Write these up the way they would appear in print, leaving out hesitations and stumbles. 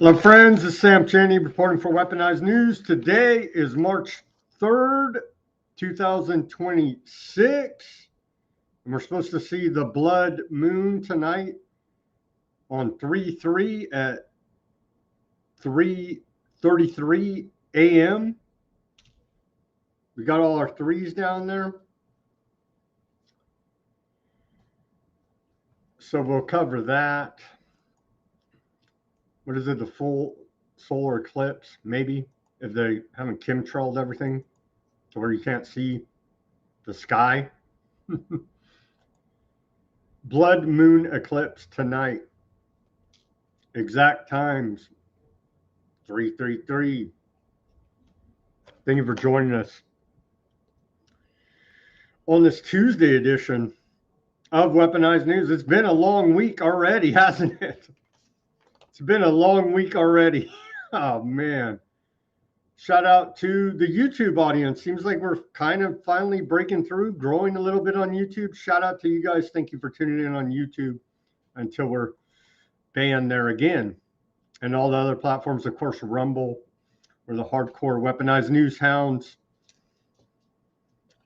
Hello, friends. This is Sam Cheney reporting for Weaponized News. Today is March 3rd, 2026. And we're supposed to see the blood moon tonight on 3/3 at 3:33 a.m. We got all our threes down there. So we'll cover that. What is it? The full solar eclipse, maybe, if they haven't chemtrailed everything to where you can't see the sky. Blood moon eclipse tonight. Exact times 3:33. Thank you for joining us on this Tuesday edition of Weaponized News. It's been a long week already, hasn't it? It's been a long week already. Oh, man. Shout out to the YouTube audience. Seems like we're kind of finally breaking through, growing a little bit on YouTube. Shout out to you guys. Thank you for tuning in on YouTube until we're banned there again. And all the other platforms, of course, Rumble, where the hardcore Weaponized News hounds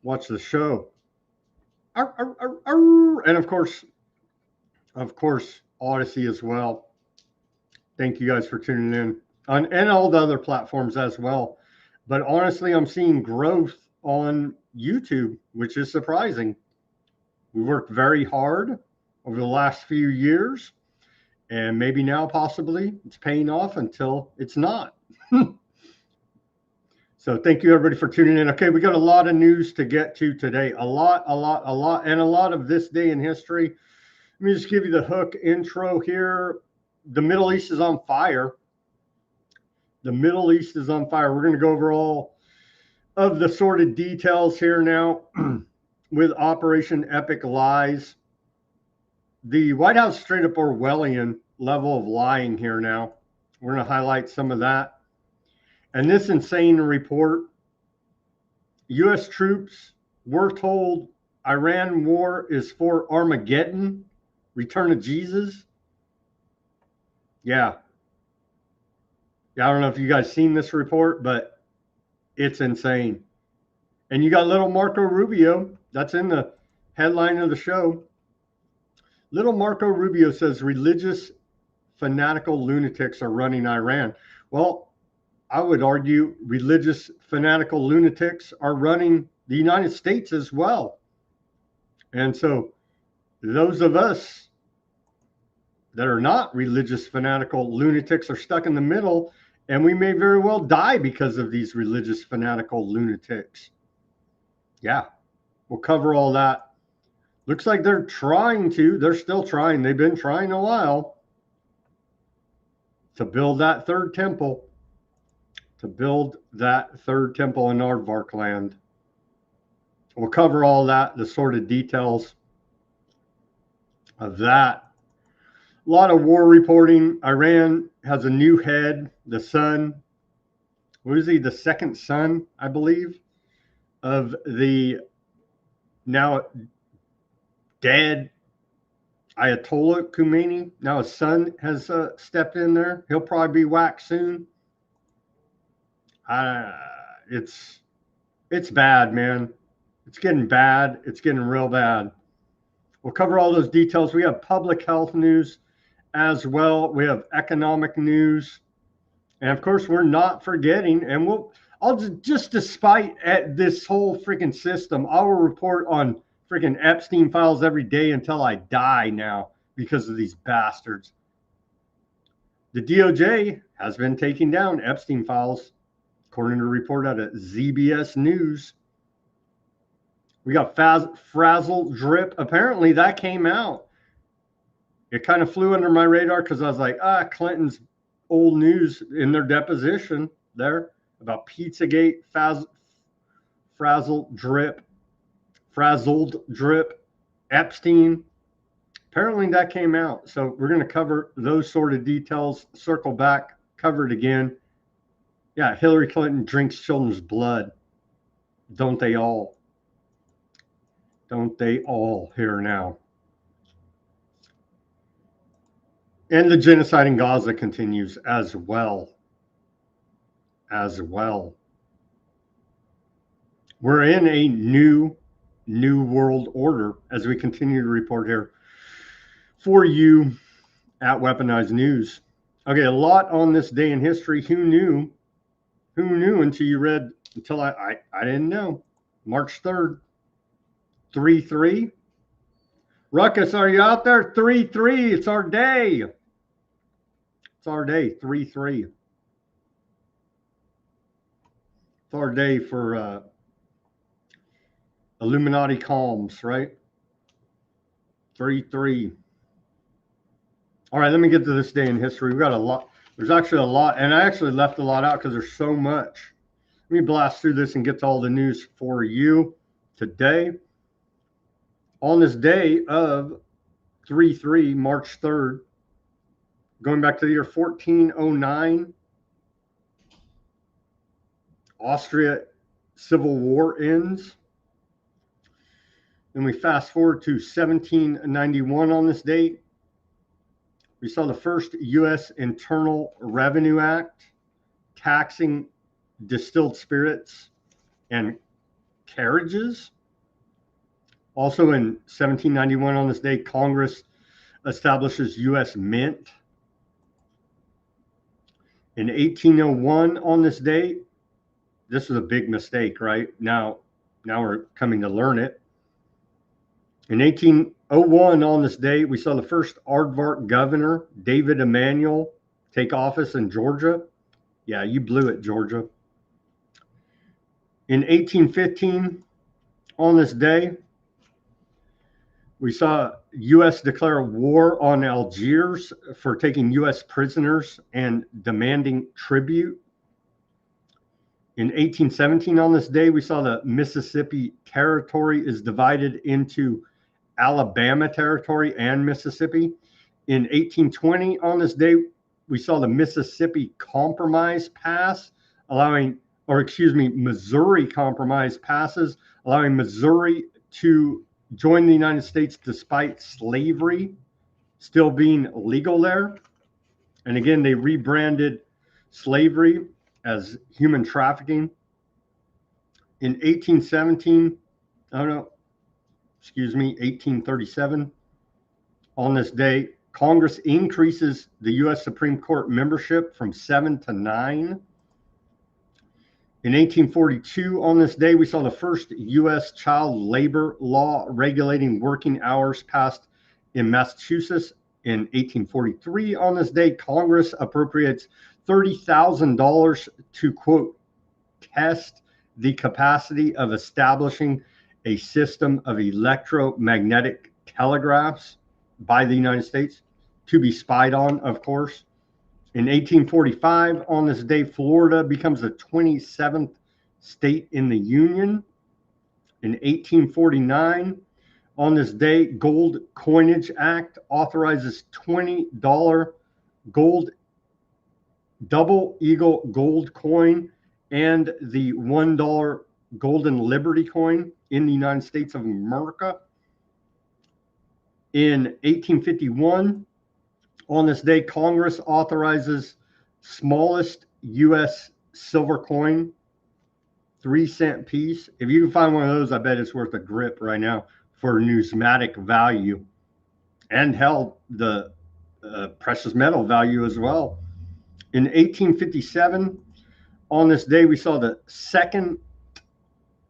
watch the show. Arr, arr, arr, arr. And of course, Odysee as well. Thank you guys for tuning in and all the other platforms as well. But honestly, I'm seeing growth on YouTube, which is surprising. We worked very hard over the last few years, and maybe now possibly it's paying off until it's not. So thank you everybody for tuning in. Okay, we got a lot of news to get to today. A lot, and a lot of this day in history. Let me just give you the hook intro here. The Middle East is on fire. The Middle East is on fire. We're going to go over all of the sordid details here now with Operation Epic Lies. The White House straight up Orwellian level of lying here now. We're going to highlight some of that. And this insane report, U.S. troops were told Iran war is for Armageddon, return of Jesus. Yeah, I don't know if you guys seen this report, but it's insane. And you got little Marco Rubio. That's in the headline of the show. Little Marco Rubio says religious fanatical lunatics are running Iran. Well, I would argue religious fanatical lunatics are running the United States as well. And so those of us that are not religious fanatical lunatics are stuck in the middle, and we may very well die because of these religious fanatical lunatics. Yeah, we'll cover all that. Looks like they're still trying. They've been trying a while to build that third temple, in Aardvark land. We'll cover all that, the sordid details of that. A lot of war reporting. Iran has a new head, the son. What is he? The second son, I believe, of the now dead Ayatollah Khamenei. Now his son has stepped in there. He'll probably be whacked soon. It's bad, man. It's getting bad. It's getting real bad. We'll cover all those details. We have public health news as well. We have economic news, and of course we're not forgetting, and I'll just despite at this whole freaking system, I will report on freaking Epstein files every day until I die now because of these bastards. The DOJ has been taking down Epstein files according to a report out of ZBS News. We got Frazzleddrip. Apparently that came out. It kind of flew under my radar because I was like, Clinton's old news in their deposition there about Pizzagate, Frazzleddrip, Epstein. Apparently that came out. So we're going to cover those sort of details, circle back, cover it again. Yeah, Hillary Clinton drinks children's blood. Don't they all? Don't they all here now? And the genocide in Gaza continues as well. We're in a new world order as we continue to report here for you at Weaponized News. Okay, a lot on this day in history. Who knew until you read, until I didn't know. March 3rd, 3-3. Ruckus, are you out there? 3-3. It's our day. It's our day, 3-3. It's our day for Illuminati calms, right? 3-3. All right, let me get to this day in history. We've got a lot. There's actually a lot, and I actually left a lot out because there's so much. Let me blast through this and get to all the news for you today. On this day of 3-3, March 3rd, going back to the year 1409, Austria Civil War ends. Then we fast forward to 1791 on this date. We saw the first U.S. Internal Revenue Act taxing distilled spirits and carriages. Also in 1791 on this day, Congress establishes U.S. Mint. In 1801 on this date, this was a big mistake, right? Now we're coming to learn it. In 1801 on this date, we saw the first aardvark governor, David Emanuel, take office in Georgia. Yeah, you blew it, Georgia. In 1815 on this day, we saw U.S. declare war on Algiers for taking U.S. prisoners and demanding tribute. In 1817 on this day, we saw the Mississippi Territory is divided into Alabama Territory and Mississippi. In 1820 on this day, we saw the Mississippi Compromise pass, Missouri Compromise passes, allowing Missouri to join the United States despite slavery still being legal there. And again, they rebranded slavery as human trafficking. In 1837, on this day, Congress increases the U.S. Supreme Court membership from 7 to 9. In 1842, on this day, we saw the first U.S. child labor law regulating working hours passed in Massachusetts. In 1843, on this day, Congress appropriates $30,000 to, quote, test the capacity of establishing a system of electromagnetic telegraphs by the United States to be spied on, of course. In 1845, on this day, Florida becomes the 27th state in the Union. In 1849, on this day, Gold Coinage Act authorizes $20 gold, double eagle gold coin and the $1 golden Liberty coin in the United States of America. In 1851, on this day, Congress authorizes smallest U.S. silver coin, 3-cent piece. If you can find one of those, I bet it's worth a grip right now for numismatic value, and held the precious metal value as well. In 1857, on this day, we saw the Second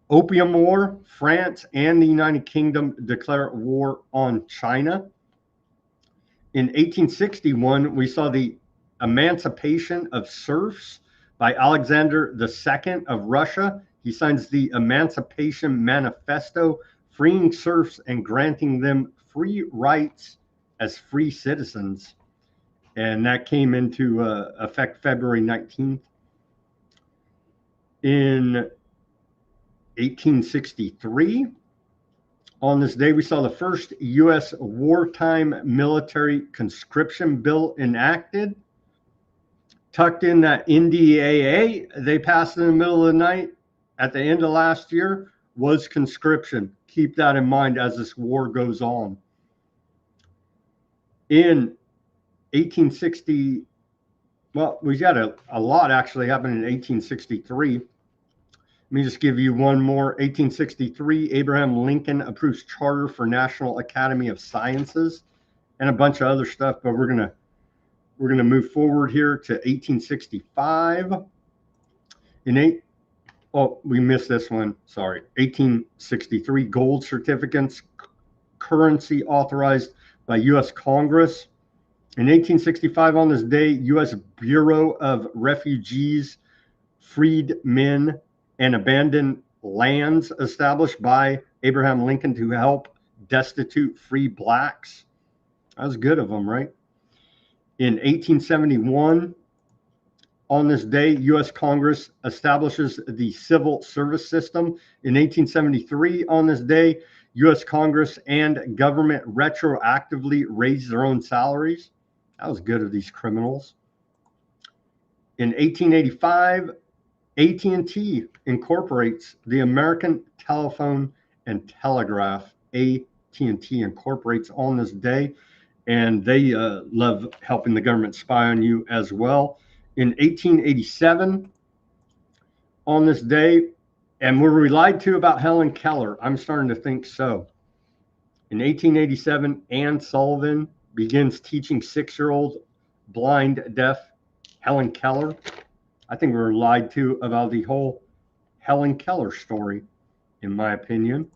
Opium War. France and the United Kingdom declare war on China. In 1861, we saw the emancipation of serfs by Alexander II of Russia. He signs the Emancipation Manifesto, freeing serfs and granting them free rights as free citizens. And that came into effect February 19th. In 1863, on this day, we saw the first U.S. wartime military conscription bill enacted. Tucked in that NDAA they passed in the middle of the night at the end of last year was conscription. Keep that in mind as this war goes on. In 1860, well, we got a lot actually happened in 1863. Let me just give you one more. 1863, Abraham Lincoln approves charter for National Academy of Sciences, and a bunch of other stuff, but we're gonna move forward here to 1865. We missed this one. Sorry. 1863, gold certificates, currency authorized by U.S. Congress. In 1865, on this day, U.S. Bureau of Refugees, Freedmen, and Abandoned Lands established by Abraham Lincoln to help destitute free blacks. That was good of them, right? In 1871, on this day, U.S. Congress establishes the civil service system. In 1873, on this day, U.S. Congress and government retroactively raised their own salaries. That was good of these criminals. In 1885, AT&T incorporates the American Telephone and Telegraph. AT&T incorporates on this day, and they love helping the government spy on you as well. In 1887, on this day, and were we lied to about Helen Keller? I'm starting to think so. In 1887, Anne Sullivan begins teaching 6-year-old blind, deaf Helen Keller. I think we were lied to about the whole Helen Keller story, in my opinion,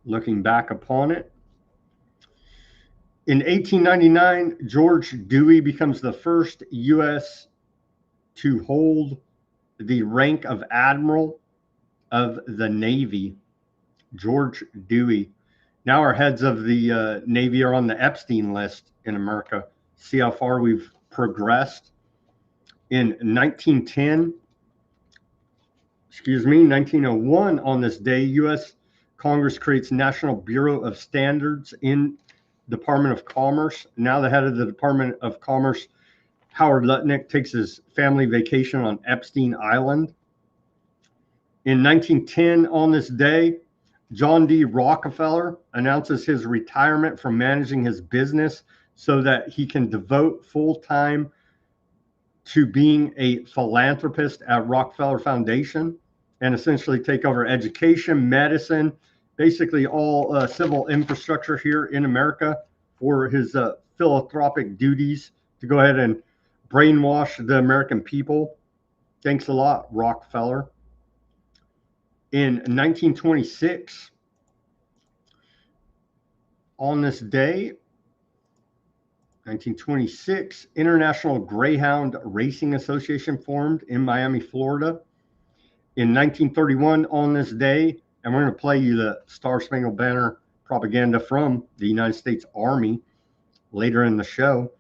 looking back upon it. In 1899, George Dewey becomes the first U.S. to hold the rank of Admiral of the Navy. George Dewey. Now our heads of the Navy are on the Epstein list in America. See how far we've progressed. In 1901, on this day, U.S. Congress creates National Bureau of Standards in Department of Commerce. Now the head of the Department of Commerce, Howard Lutnick, takes his family vacation on Epstein Island. In 1910, on this day, John D. Rockefeller announces his retirement from managing his business so that he can devote full time to being a philanthropist at Rockefeller Foundation and essentially take over education, medicine, basically all civil infrastructure here in America for his philanthropic duties to go ahead and brainwash the American people. Thanks a lot, Rockefeller. In 1926, on this day, 1926, International Greyhound Racing Association formed in Miami, Florida. In 1931, on this day, and we're going to play you the Star Spangled Banner propaganda from the United States Army later in the show.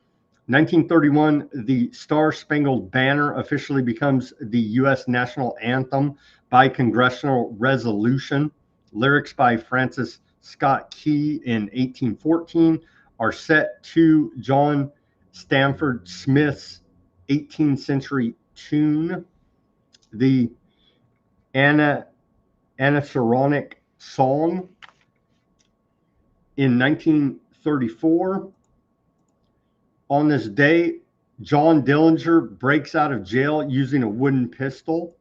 1931, the Star Spangled Banner officially becomes the U.S. national anthem by congressional resolution. Lyrics by Francis Scott Key in 1814 are set to John Stanford Smith's 18th century tune, the Anasauronic Song. In 1934, on this day, John Dillinger breaks out of jail using a wooden pistol.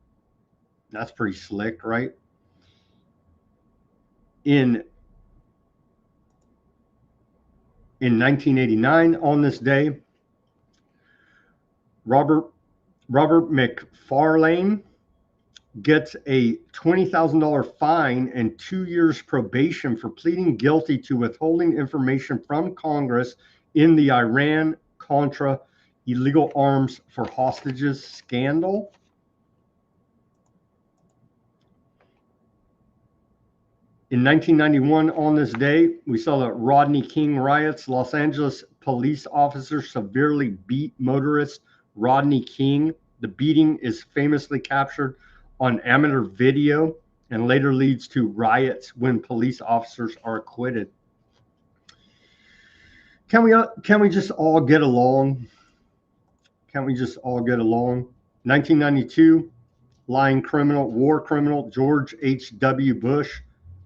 That's pretty slick, right? In 1989, on this day, Robert McFarlane gets a $20,000 fine and 2 years probation for pleading guilty to withholding information from Congress in the Iran-Contra illegal arms for hostages scandal. In 1991, on this day, we saw the Rodney King riots. Los Angeles police officers severely beat motorist Rodney King. The beating is famously captured on amateur video and later leads to riots when police officers are acquitted. Can we just all get along? Can't we just all get along? 1992, lying criminal, war criminal George H.W. Bush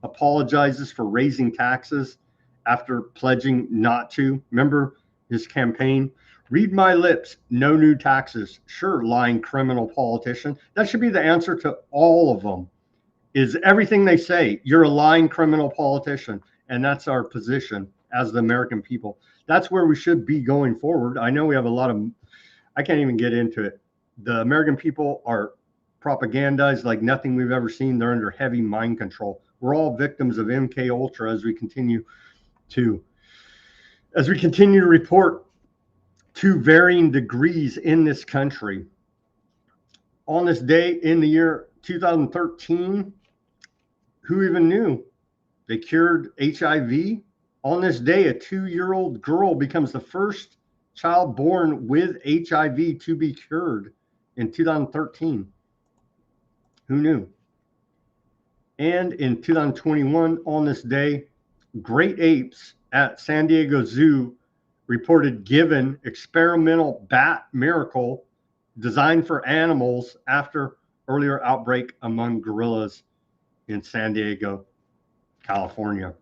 apologizes for raising taxes after pledging not to. Remember his campaign? Read my lips, no new taxes. Sure, lying criminal politician. That should be the answer to all of them. Is everything they say, you're a lying criminal politician. And that's our position as the American people. That's where we should be going forward. I know we have a lot of, I can't even get into it. The American people are propagandized like nothing we've ever seen. They're under heavy mind control. We're all victims of MK Ultra as we continue to report to varying degrees in this country. On this day in the year 2013, who even knew they cured HIV? On this day, a 2-year-old girl becomes the first child born with HIV to be cured in 2013. Who knew? And in 2021, on this day, great apes at San Diego Zoo reported given experimental bat miracle designed for animals after earlier outbreak among gorillas in San Diego, California.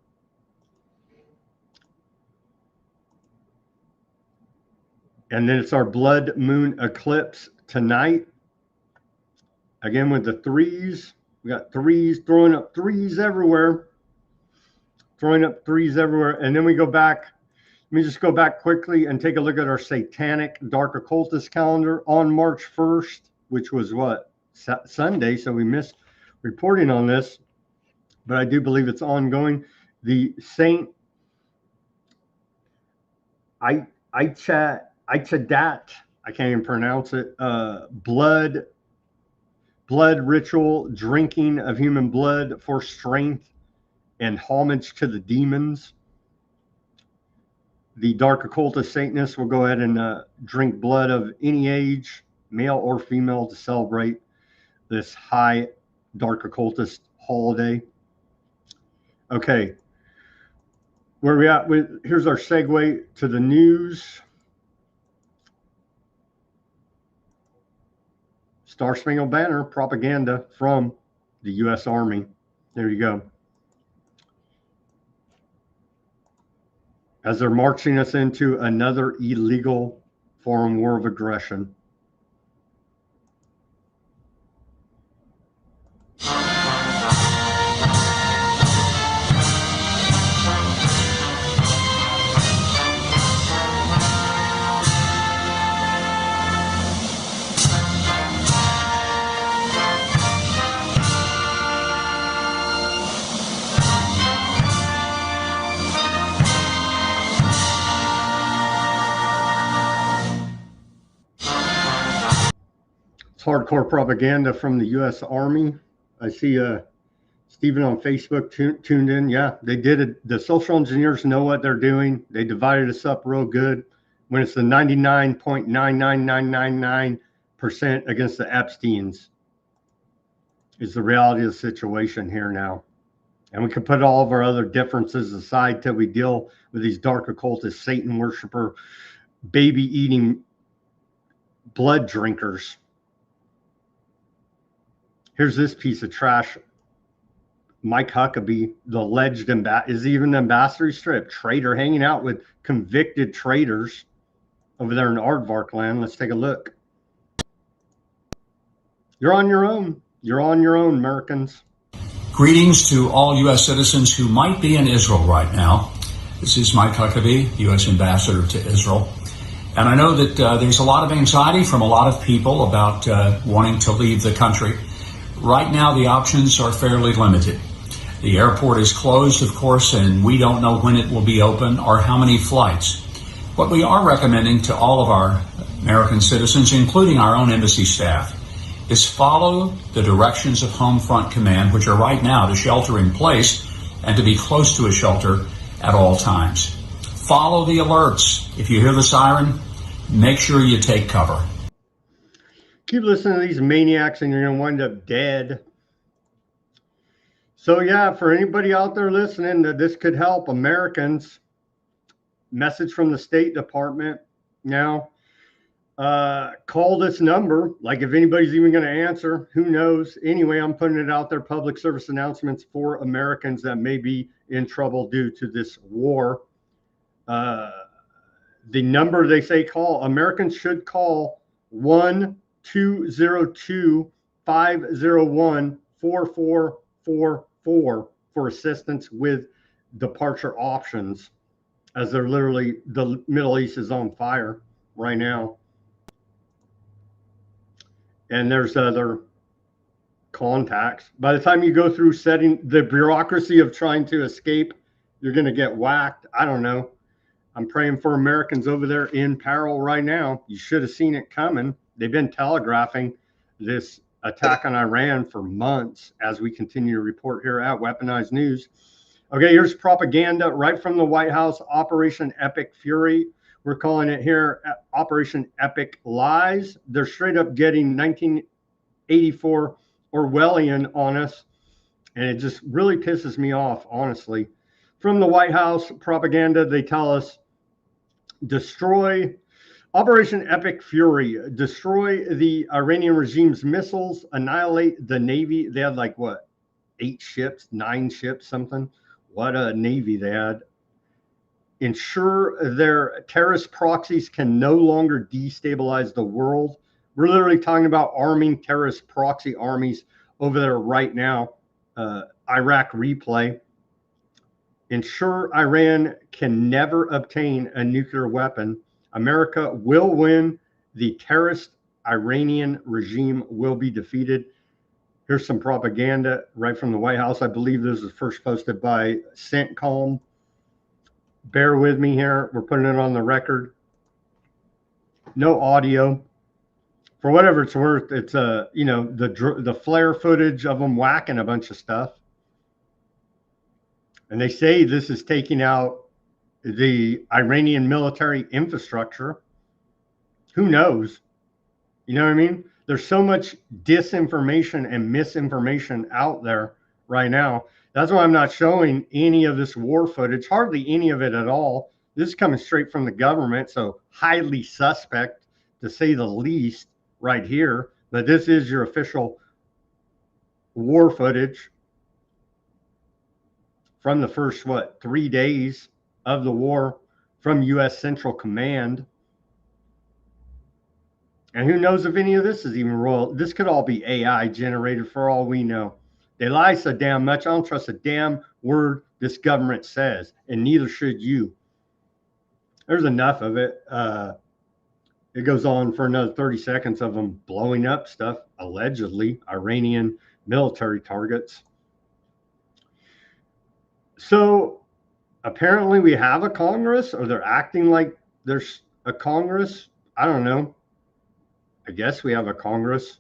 And then it's our blood moon eclipse tonight. Again, with the threes, we got threes, throwing up threes everywhere. And then we go back. Let me just go back quickly and take a look at our satanic dark occultist calendar on March 1st, which was what? Sunday. So we missed reporting on this, but I do believe it's ongoing. The Saint Ichadat, I can't even pronounce it, blood ritual, drinking of human blood for strength and homage to the demons. The dark occultist Satanists will go ahead and drink blood of any age, male or female, to celebrate this high dark occultist holiday. Okay, where we at? Here's our segue to the news. Star Spangled Banner propaganda from the U.S. Army. There you go. As they're marching us into another illegal foreign war of aggression. Hardcore propaganda from the U.S. Army. I see Stephen on Facebook tuned in. Yeah, they did it. The social engineers know what they're doing. They divided us up real good. When it's the 99.99999% against the Epsteins is the reality of the situation here now. And we can put all of our other differences aside till we deal with these dark occultist, Satan worshiper, baby-eating blood drinkers. Here's this piece of trash. Mike Huckabee, the alleged is even the ambassador strip traitor, hanging out with convicted traitors over there in Aardvark land. Let's take a look. You're on your own. You're on your own, Americans. Greetings to all U.S. citizens who might be in Israel right now. This is Mike Huckabee, U.S. ambassador to Israel. And I know that there's a lot of anxiety from a lot of people about wanting to leave the country. Right now, the options are fairly limited. The airport is closed, of course, and we don't know when it will be open or how many flights. What we are recommending to all of our American citizens, including our own embassy staff, is follow the directions of Home Front Command, which are right now to shelter in place and to be close to a shelter at all times. Follow the alerts. If you hear the siren, make sure you take cover. Keep listening to these maniacs and you're going to wind up dead. So yeah, for anybody out there listening that this could help Americans, message from the State Department now, call this number. Like if anybody's even going to answer, who knows? Anyway, I'm putting it out there, public service announcements for Americans that may be in trouble due to this war. The number they say call, Americans should call 1-202-501-4444 for assistance with departure options, as they're literally, the Middle East is on fire right now. And there's other contacts. By the time you go through setting the bureaucracy of trying to escape, you're going to get whacked. I don't know. I'm praying for Americans over there in peril right now. You should have seen it coming. They've been telegraphing this attack on Iran for months, as we continue to report here at Weaponized News. Okay, here's propaganda right from the White House, Operation Epic Fury. We're calling it here Operation Epic Lies. They're straight up getting 1984 Orwellian on us, and it just really pisses me off, honestly. From the White House propaganda, they tell us, destroy Operation Epic Fury, destroy the Iranian regime's missiles, annihilate the Navy. They had like, what, 8 ships, 9 ships, something. What a Navy they had. Ensure their terrorist proxies can no longer destabilize the world. We're literally talking about arming terrorist proxy armies over there right now. Iraq replay. Ensure Iran can never obtain a nuclear weapon. America will win. The terrorist Iranian regime will be defeated. Here's some propaganda right from the White House. I believe this was first posted by CENTCOM. Bear with me here. We're putting it on the record. No audio. For whatever it's worth, it's the flare footage of them whacking a bunch of stuff. And they say this is taking out the Iranian military infrastructure. Who knows? You know what I mean? There's so much disinformation and misinformation out there right now. That's why I'm not showing any of this war footage, hardly any of it at all. This is coming straight from the government, so highly suspect, to say the least, right here. But this is your official war footage from the first, 3 days of the war from U.S. Central Command. And who knows if any of this is even real. This could all be AI generated for all we know. They lie so damn much. I don't trust a damn word this government says, and neither should you. There's enough of it. It goes on for another 30 seconds of them blowing up stuff, allegedly, Iranian military targets. So apparently we have a Congress, or they're acting like there's a Congress. I don't know. I guess we have a Congress.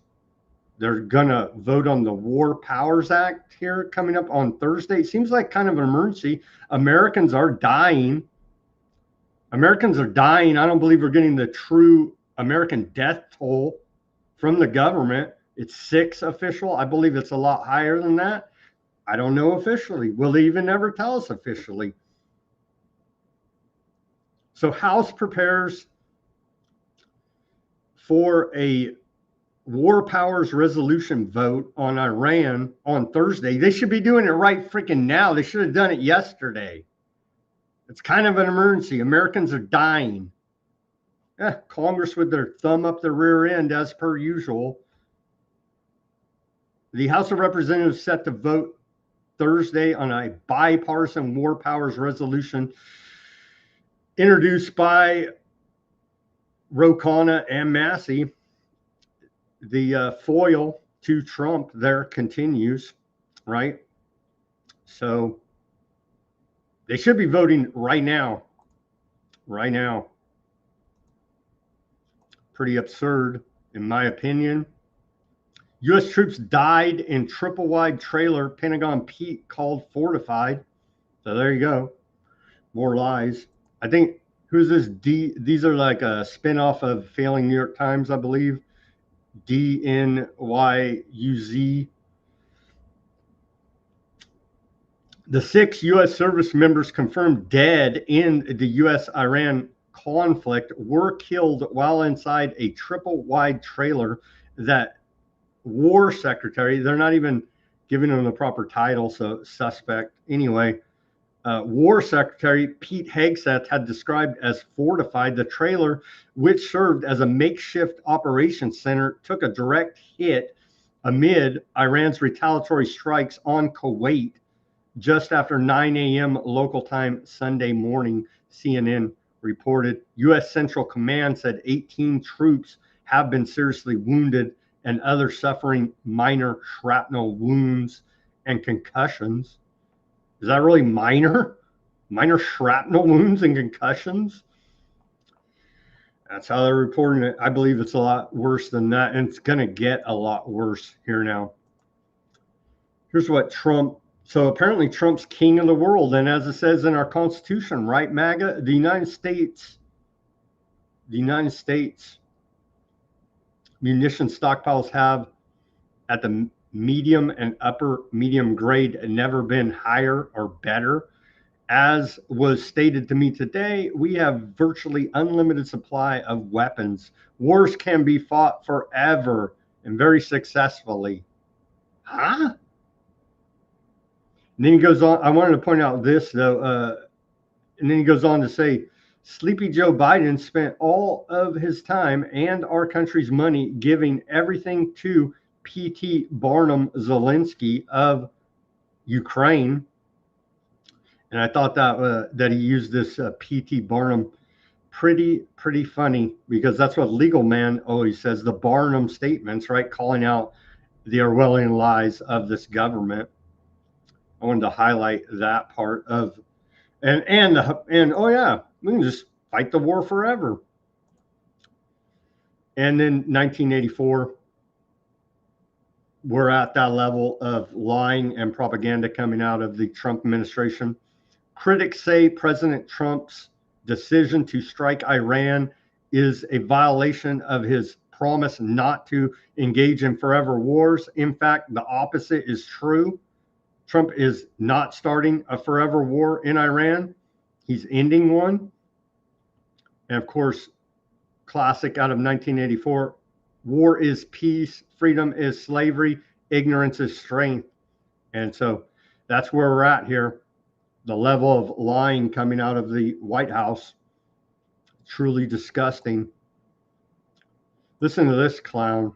They're going to vote on the War Powers Act here coming up on Thursday. It seems like kind of an emergency. Americans are dying. Americans are dying. I don't believe we're getting the true American death toll from the government. It's 6 official. I believe it's a lot higher than that. I don't know officially. Will they even ever tell us officially? So House prepares for a war powers resolution vote on Iran on Thursday. They should be doing it right freaking now. They should have done it yesterday. It's kind of an emergency. Americans are dying. Congress with their thumb up their rear end as per usual. The House of Representatives set to vote Thursday on a bipartisan war powers resolution introduced by Ro Khanna and Massey. The foil to Trump there continues, right? So they should be voting right now. Right now. Pretty absurd, in my opinion. U.S. troops died in triple-wide trailer Pentagon Pete called fortified. So there you go. More lies. I think, who's this? These are like a spinoff of Failing New York Times, I believe. DNYUZ. The 6 U.S. service members confirmed dead in the U.S.-Iran conflict were killed while inside a triple-wide trailer that War Secretary, they're not even giving them the proper title, so suspect. Anyway, War Secretary Pete Hegseth had described as fortified. The trailer, which served as a makeshift operations center, took a direct hit amid Iran's retaliatory strikes on Kuwait just after 9 a.m. local time Sunday morning, CNN reported. U.S. Central Command said 18 troops have been seriously wounded and others suffering minor shrapnel wounds and concussions. Is that really minor? Minor shrapnel wounds and concussions? That's how they're reporting it. I believe it's a lot worse than that, and it's going to get a lot worse here now. Here's what Trump, so apparently Trump's king of the world, and as it says in our Constitution, right, MAGA, the United States munition stockpiles have at the medium and upper medium grade never been higher or better. As was stated to me today, we have virtually unlimited supply of weapons. Wars can be fought forever and very successfully. Huh? And then he goes on. I wanted to point out this, though. And then he goes on to say, Sleepy Joe Biden spent all of his time and our country's money giving everything to P.T. Barnum Zelensky of Ukraine. And I thought that he used this P.T. Barnum pretty funny, because that's what Legal Man always says, the Barnum statements, right? Calling out the Orwellian lies of this government. I wanted to highlight that part of, and oh yeah, we can just fight the war forever. And then 1984, we're at that level of lying and propaganda coming out of the Trump administration. Critics say President Trump's decision to strike Iran is a violation of his promise not to engage in forever wars. In fact, the opposite is true. Trump is not starting a forever war in Iran. He's ending one. And of course, classic out of 1984, war is peace, freedom is slavery, ignorance is strength. And so that's where we're at here. The level of lying coming out of the White House, truly disgusting. Listen to this clown.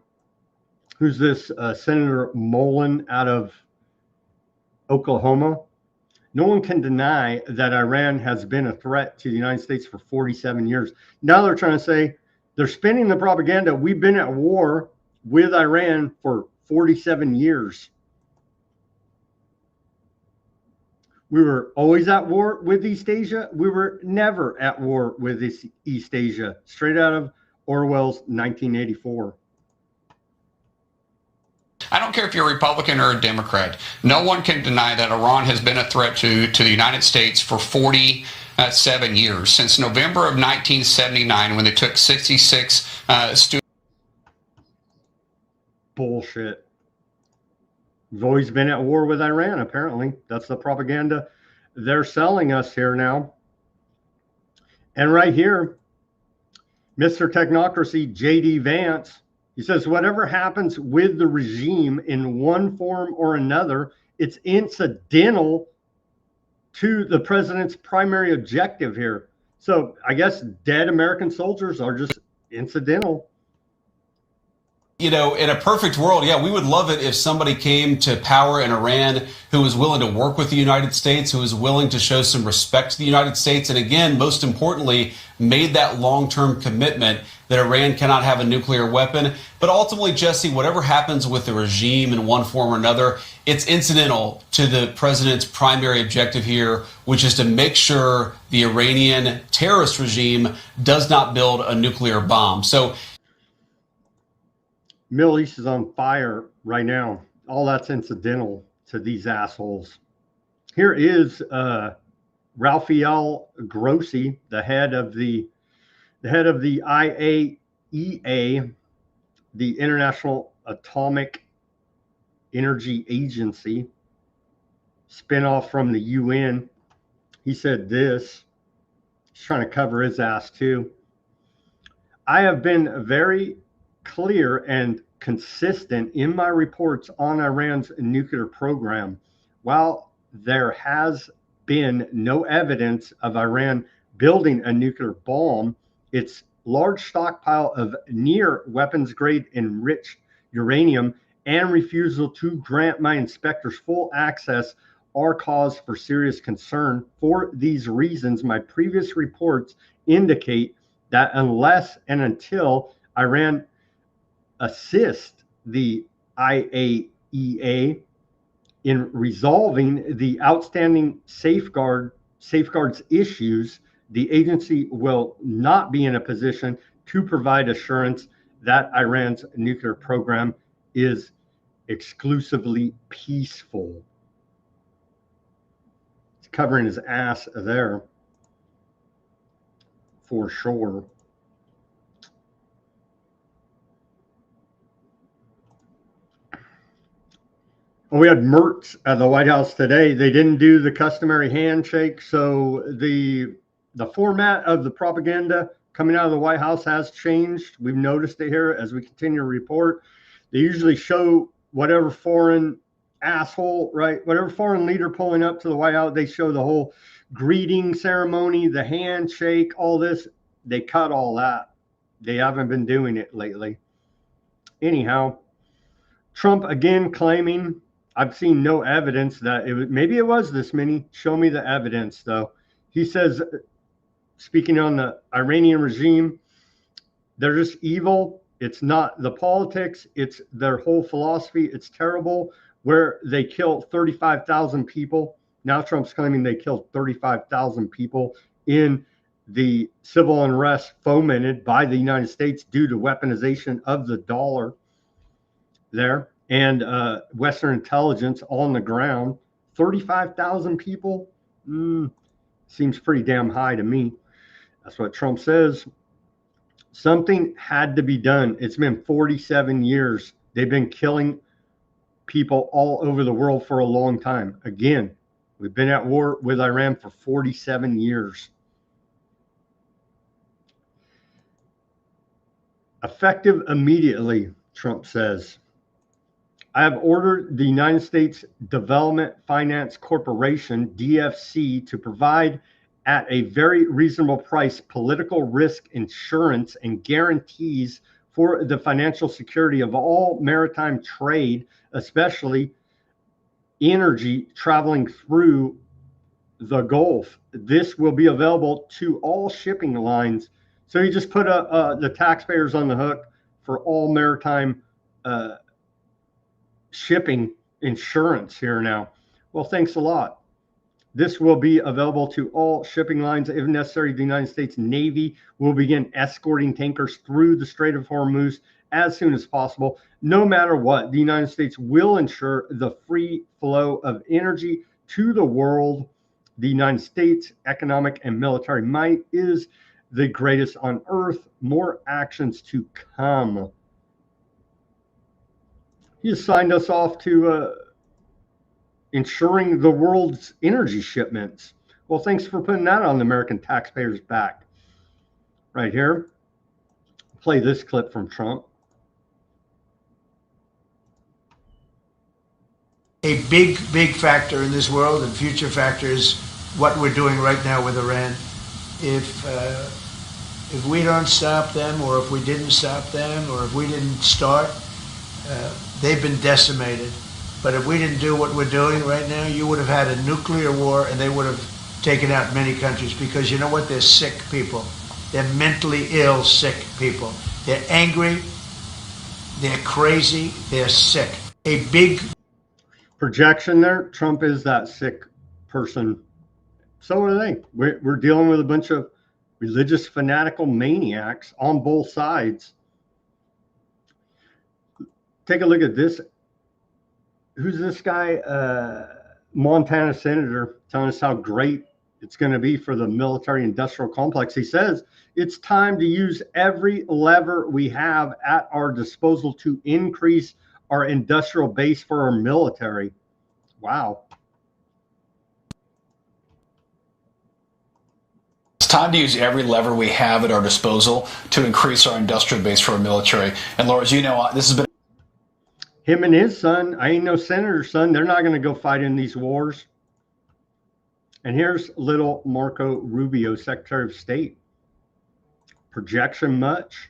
Who's this? Senator Mullen out of Oklahoma. No one can deny that Iran has been a threat to the United States for 47 years. Now they're trying to say, they're spinning the propaganda, we've been at war with Iran for 47 years. We were always at war with East Asia. We were never at war with East Asia. Straight out of Orwell's 1984. I don't care if you're a Republican or a Democrat. No one can deny that Iran has been a threat to the United States for 47 years, since November of 1979, when they took 66 students. Bullshit. We've always been at war with Iran, apparently. That's the propaganda they're selling us here now. And right here, Mr. Technocracy, J.D. Vance, he says, whatever happens with the regime in one form or another, it's incidental to the president's primary objective here. So I guess dead American soldiers are just incidental. You know, in a perfect world, yeah, we would love it if somebody came to power in Iran who was willing to work with the United States, who was willing to show some respect to the United States, and again, most importantly, made that long-term commitment that Iran cannot have a nuclear weapon. But ultimately, Jesse, whatever happens with the regime in one form or another, it's incidental to the president's primary objective here, which is to make sure the Iranian terrorist regime does not build a nuclear bomb. So Middle East is on fire right now. All that's incidental to these assholes. Here is Rafael Grossi, the head of the IAEA, the International Atomic Energy Agency, spinoff from the UN. He said this. He's trying to cover his ass too. I have been very clear and consistent in my reports on Iran's nuclear program. While there has been no evidence of Iran building a nuclear bomb. Its large stockpile of near weapons grade enriched uranium and refusal to grant my inspectors full access are cause for serious concern. For these reasons, my previous reports indicate that unless and until Iran assist the IAEA in resolving the outstanding safeguards issues, the agency will not be in a position to provide assurance that Iran's nuclear program is exclusively peaceful. He's covering his ass there for sure. We had Mertz at the White House today. They didn't do the customary handshake, so the format of the propaganda coming out of the White House has changed. We've noticed it here as we continue to report. They usually show whatever foreign asshole, right? Whatever foreign leader pulling up to the White House, they show the whole greeting ceremony, the handshake, all this. They cut all that. They haven't been doing it lately. Anyhow, Trump again claiming, I've seen no evidence that it was, maybe it was this many. Show me the evidence, though. He says, speaking on the Iranian regime, they're just evil. It's not the politics. It's their whole philosophy. It's terrible, where they kill 35,000 people. Now Trump's claiming they killed 35,000 people in the civil unrest fomented by the United States due to weaponization of the dollar there. And Western intelligence on the ground, 35,000 people, seems pretty damn high to me. That's what Trump says. Something had to be done. It's been 47 years. They've been killing people all over the world for a long time. Again, we've been at war with Iran for 47 years. Effective immediately, Trump says. I have ordered the United States Development Finance Corporation, DFC, to provide at a very reasonable price political risk insurance and guarantees for the financial security of all maritime trade, especially energy traveling through the Gulf. This will be available to all shipping lines. So you just put the taxpayers on the hook for all maritime shipping insurance here now. Well, thanks a lot. This will be available to all shipping lines. If necessary, the United States Navy will begin escorting tankers through the Strait of Hormuz as soon as possible. No matter what, the United States will ensure the free flow of energy to the world. The United States' economic and military might is the greatest on earth. More actions to come. He has signed us off to ensuring the world's energy shipments. Well, thanks for putting that on the American taxpayers' back. Right here. Play this clip from Trump. A big factor in this world and future factor is what we're doing right now with Iran. If we don't stop them, or if we didn't stop them, or if we didn't start, they've been decimated. But if we didn't do what we're doing right now, you would have had a nuclear war and they would have taken out many countries, because you know what? They're sick people. They're mentally ill, sick people. They're angry. They're crazy. They're sick. A big projection there. Trump is that sick person. So are they. We're dealing with a bunch of religious fanatical maniacs on both sides. Take a look at this. Who's this guy? Montana senator telling us how great it's going to be for the military industrial complex. He says it's time to use every lever we have at our disposal to increase our industrial base for our military. Wow. It's time to use every lever we have at our disposal to increase our industrial base for our military. And Laura, as you know, this has been him and his son. I ain't no senator's son. They're not going to go fight in these wars. And here's little Marco Rubio, Secretary of State. Projection much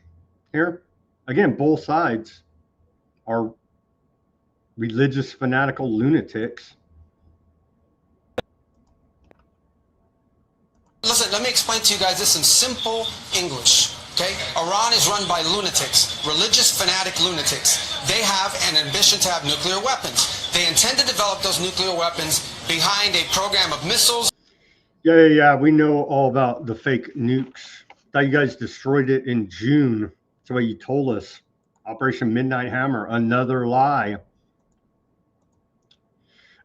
here? Again, both sides are religious, fanatical lunatics. Listen, let me explain to you guys this in simple English. Okay? Iran is run by lunatics, religious fanatic lunatics. They have an ambition to have nuclear weapons. They intend to develop those nuclear weapons behind a program of missiles. Yeah. We know all about the fake nukes. Thought you guys destroyed it in June. That's what you told us. Operation Midnight Hammer, another lie.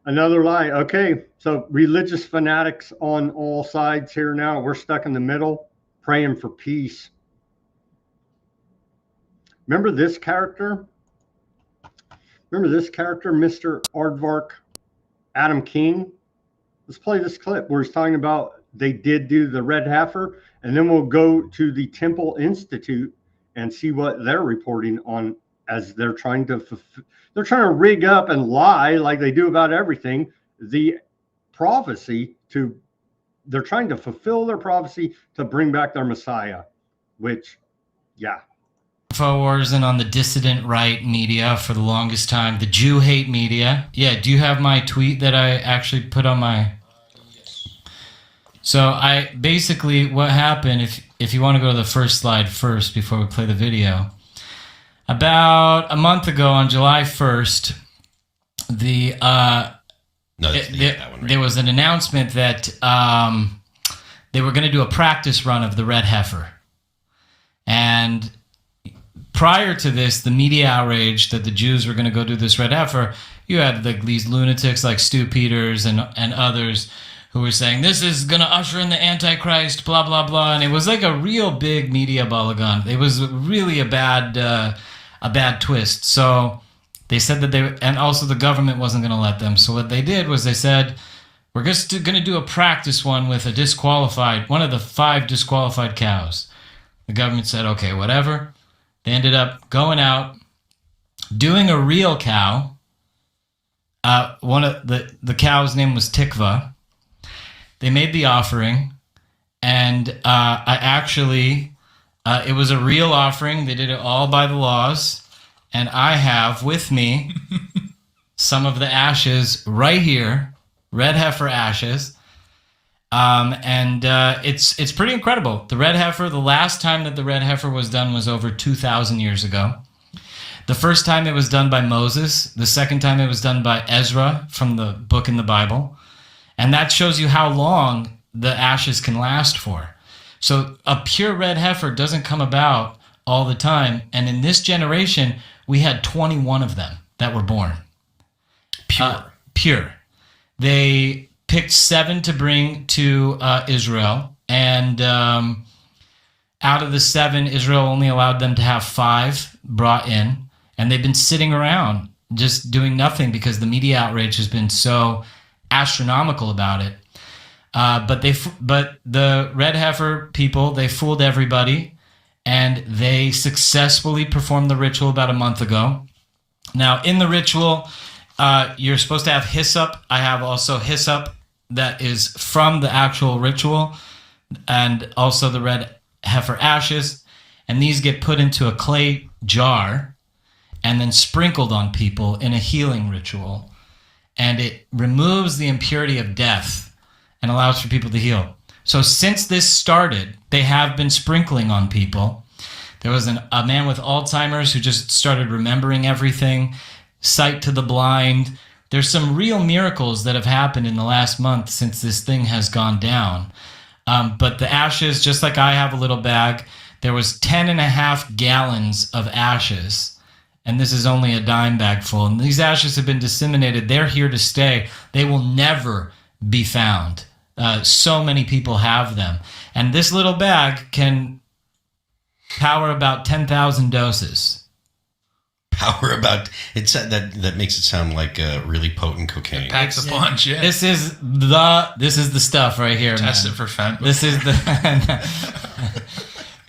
Another lie. Okay, so religious fanatics on all sides here now. We're stuck in the middle, praying for peace. Remember this character? Remember this character, Mr. Aardvark Adam King? Let's play this clip where he's talking about they did do the red heifer, and then we'll go to the Temple Institute and see what they're reporting on as they're trying to rig up and lie like they do about everything. The prophecy they're trying to fulfill their prophecy to bring back their Messiah, which, yeah. InfoWars and on the dissident right media for the longest time, the Jew hate media. Yeah, do you have my tweet that I actually put on my... So I basically, what happened, if you want to go to the first slide first before we play the video, about a month ago on July 1st, there was an announcement that they were going to do a practice run of the red heifer. And prior to this, the media outrage that the Jews were going to go do this red heifer, you had these lunatics like Stu Peters and others who were saying, this is going to usher in the Antichrist, blah, blah, blah. And it was like a real big media balagan. It was really a bad twist. So they said that and also the government wasn't going to let them. So what they did was they said, we're just going to do a practice one with one of the 5 disqualified cows. The government said, okay, whatever. They ended up going out, doing a real cow. One of the cow's name was Tikva. They made the offering, and it was a real offering. They did it all by the laws, and I have with me some of the ashes right here, red heifer ashes, and it's pretty incredible. The red heifer, the last time that the red heifer was done was over 2,000 years ago. The first time it was done by Moses. The second time it was done by Ezra from the book in the Bible. And that shows you how long the ashes can last for. So a pure red heifer doesn't come about all the time. And in this generation, we had 21 of them that were born. Pure. They picked 7 to bring to Israel. And out of the 7, Israel only allowed them to have 5 brought in. And they've been sitting around just doing nothing because the media outrage has been so astronomical about it. But the red heifer people, they fooled everybody, and they successfully performed the ritual about a month ago. Now, in the ritual, you're supposed to have hyssop. I have also hyssop that is from the actual ritual, and also the red heifer ashes. And these get put into a clay jar and then sprinkled on people in a healing ritual. And it removes the impurity of death and allows for people to heal. So since this started, they have been sprinkling on people. There was a man with Alzheimer's who just started remembering everything, sight to the blind. There's some real miracles that have happened in the last month since this thing has gone down. But the ashes, just like I have a little bag, there was 10.5 gallons of ashes. And this is only a dime bag full. And these ashes have been disseminated. They're here to stay. They will never be found. So many people have them. And this little bag can power about 10,000 doses. Power about it's that makes it sound like really potent cocaine. It packs a punch. Yeah. This is the stuff right here. Test man. it for fentanyl. This is the.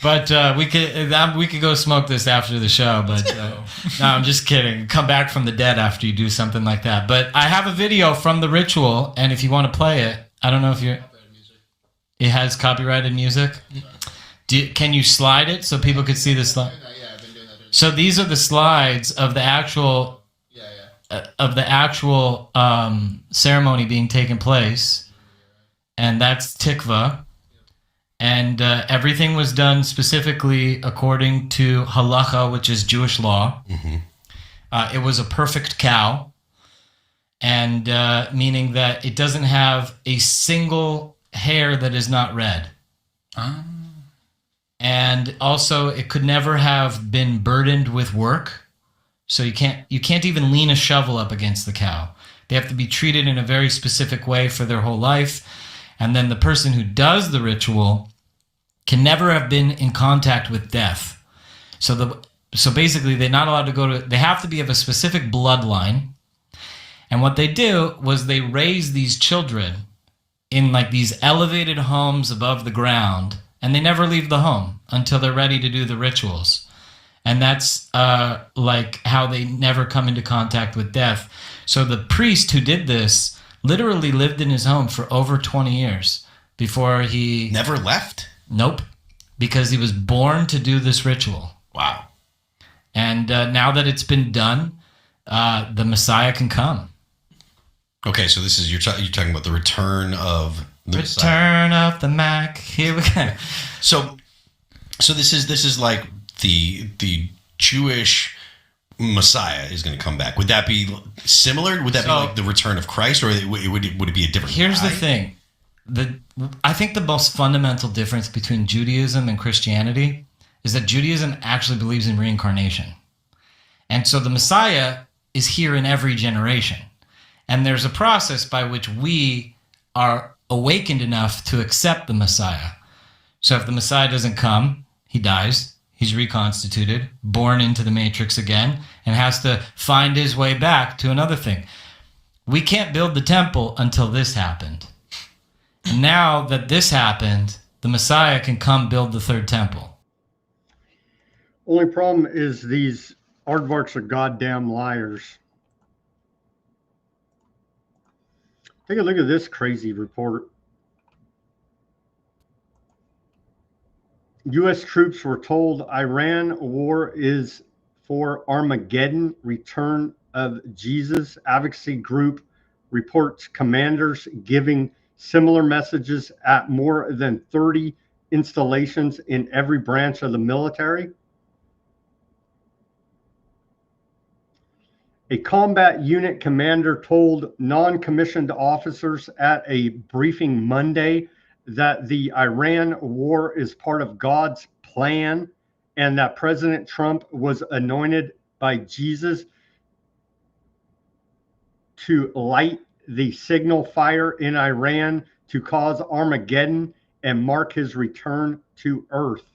But we could go smoke this after the show. But no, I'm just kidding. Come back from the dead after you do something like that. But I have a video from the ritual, and if you want to play it, I don't know if you're. It has copyrighted music. Can you slide it so people could see the slide? Yeah, I've been doing that. So these are the slides of the actual ceremony being taken place, and that's Tikva, and everything was done specifically according to halacha, which is Jewish law. It was a perfect cow, and meaning that it doesn't have a single hair that is not red. And also it could never have been burdened with work. So you can't even lean a shovel up against the cow. They have to be treated in a very specific way for their whole life. And then the person who does the ritual can never have been in contact with death. So basically they're not allowed to they have to be of a specific bloodline. And what they do was they raise these children in like these elevated homes above the ground, and they never leave the home until they're ready to do the rituals. And that's like how they never come into contact with death. So the priest who did this literally lived in his home for over 20 years before he... Never left? Nope. Because he was born to do this ritual. Wow. And now that it's been done, the Messiah can come. Okay, so this is you're talking about the return of the Return of the Mac. Here we go. So this is like the Jewish Messiah is going to come back. Would that be similar? Would that be like the return of Christ, or would it be a different? Here's guy? the thing: I think the most fundamental difference between Judaism and Christianity is that Judaism actually believes in reincarnation, and so the Messiah is here in every generation. And there's a process by which we are awakened enough to accept the Messiah. So if the Messiah doesn't come, he dies, he's reconstituted, born into the matrix again, and has to find his way back to another thing. We can't build the temple until this happened. And now that this happened, the Messiah can come build the third temple. Only problem is these aardvarks are goddamn liars. Take a look at this crazy report. U.S. troops were told Iran war is for Armageddon. Return of Jesus. Advocacy group reports commanders giving similar messages at more than 30 installations in every branch of the military. A combat unit commander told non-commissioned officers at a briefing Monday that the Iran war is part of God's plan and that President Trump was anointed by Jesus to light the signal fire in Iran to cause Armageddon and mark his return to Earth,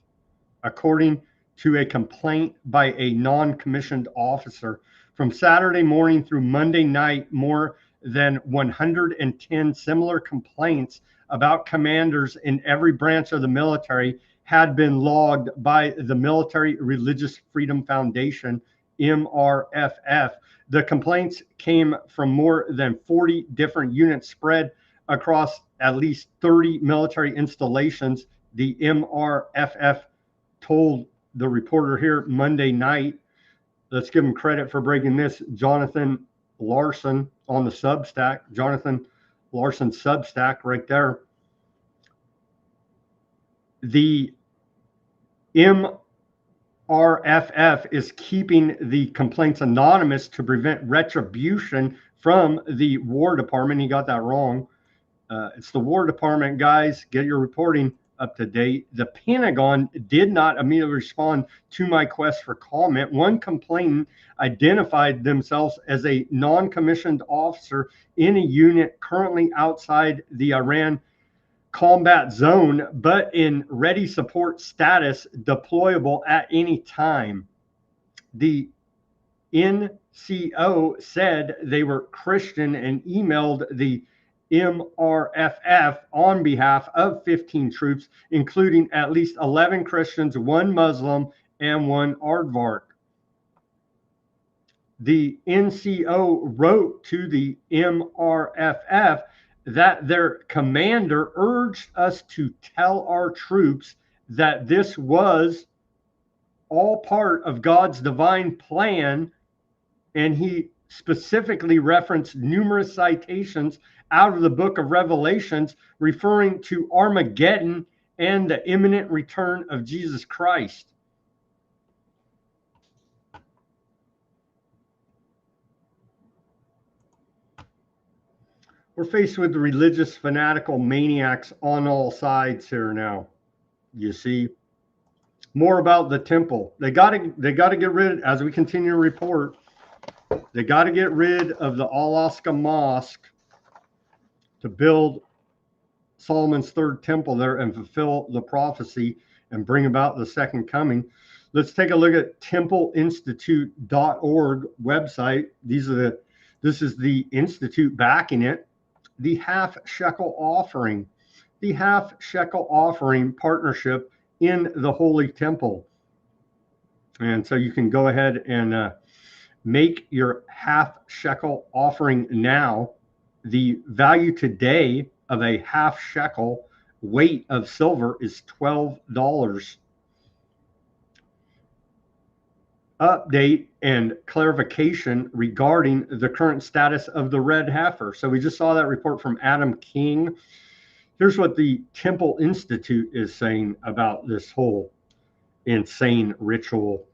according to a complaint by a non-commissioned officer. From Saturday morning through Monday night, more than 110 similar complaints about commanders in every branch of the military had been logged by the Military Religious Freedom Foundation, MRFF. The complaints came from more than 40 different units spread across at least 30 military installations, the MRFF told the reporter here Monday night. Let's give him credit for breaking this. Jonathan Larson on the Substack. Jonathan Larson Substack right there. The MRFF is keeping the complaints anonymous to prevent retribution from the War Department. He got that wrong. It's the War Department, guys. Get your reporting up to date. The Pentagon did not immediately respond to my quest for comment. One complainant identified themselves as a non-commissioned officer in a unit currently outside the Iran combat zone, but in ready support status, deployable at any time. The NCO said they were Christian and emailed the MRFF on behalf of 15 troops, including at least 11 Christians, 1 Muslim, and 1 Aardvark. The NCO wrote to the MRFF that their commander urged us to tell our troops that this was all part of God's divine plan, and he specifically referenced numerous citations out of the book of Revelations referring to Armageddon and the imminent return of Jesus Christ. We're faced with religious fanatical maniacs on all sides here now. You see, more about the temple. They got to get rid, as we continue to report, they got to get rid of the Al-Aqsa Mosque to build Solomon's third temple there and fulfill the prophecy and bring about the second coming. Let's take a look at templeinstitute.org website. This is the institute backing it. The half shekel offering partnership in the Holy Temple. And so you can go ahead and make your half shekel offering now. The value today of a half shekel weight of silver is $12. Update and clarification regarding the current status of the red heifer. So we just saw that report from Adam King. Here's what the Temple Institute is saying about this whole insane ritual.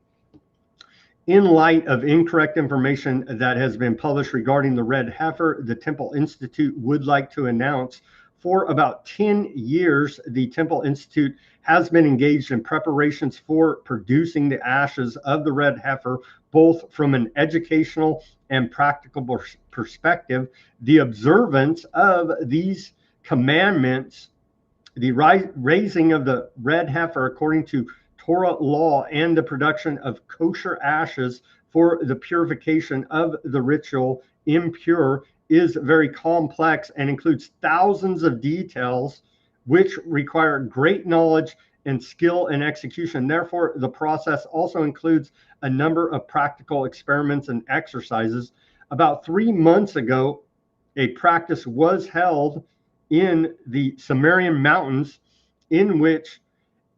In light of incorrect information that has been published regarding the red heifer, the Temple Institute would like to announce for about 10 years, the Temple Institute has been engaged in preparations for producing the ashes of the red heifer, both from an educational and practical perspective. The observance of these commandments, the raising of the red heifer according to Torah law, and the production of kosher ashes for the purification of the ritual impure is very complex and includes thousands of details which require great knowledge and skill and execution. Therefore, the process also includes a number of practical experiments and exercises. About 3 months ago, a practice was held in the Sumerian mountains in which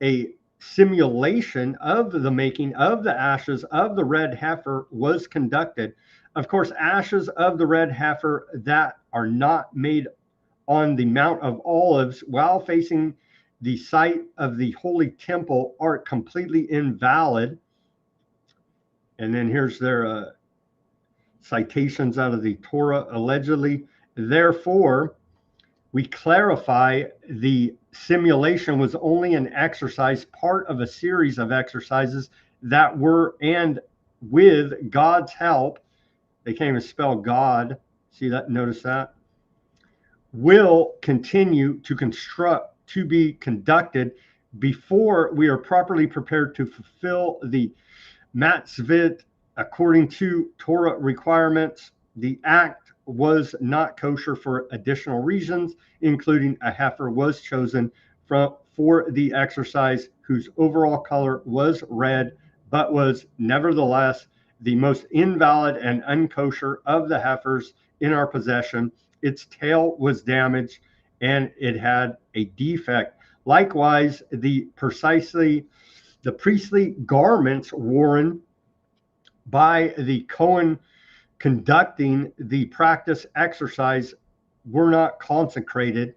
a simulation of the making of the ashes of the red heifer was conducted. Of course, ashes of the red heifer that are not made on the Mount of Olives while facing the site of the Holy Temple are completely invalid. And then here's their citations out of the Torah, allegedly. Therefore, we clarify the simulation was only an exercise, part of a series of exercises that were, and with God's help, they can't even spell God. See that? Notice that? Will continue to be conducted before we are properly prepared to fulfill the matzvot according to Torah requirements. The act was not kosher for additional reasons, including a heifer was chosen for the exercise whose overall color was red, but was nevertheless the most invalid and unkosher of the heifers in our possession. Its tail was damaged and it had a defect. Likewise, the priestly garments worn by the Cohen conducting the practice exercise were not consecrated.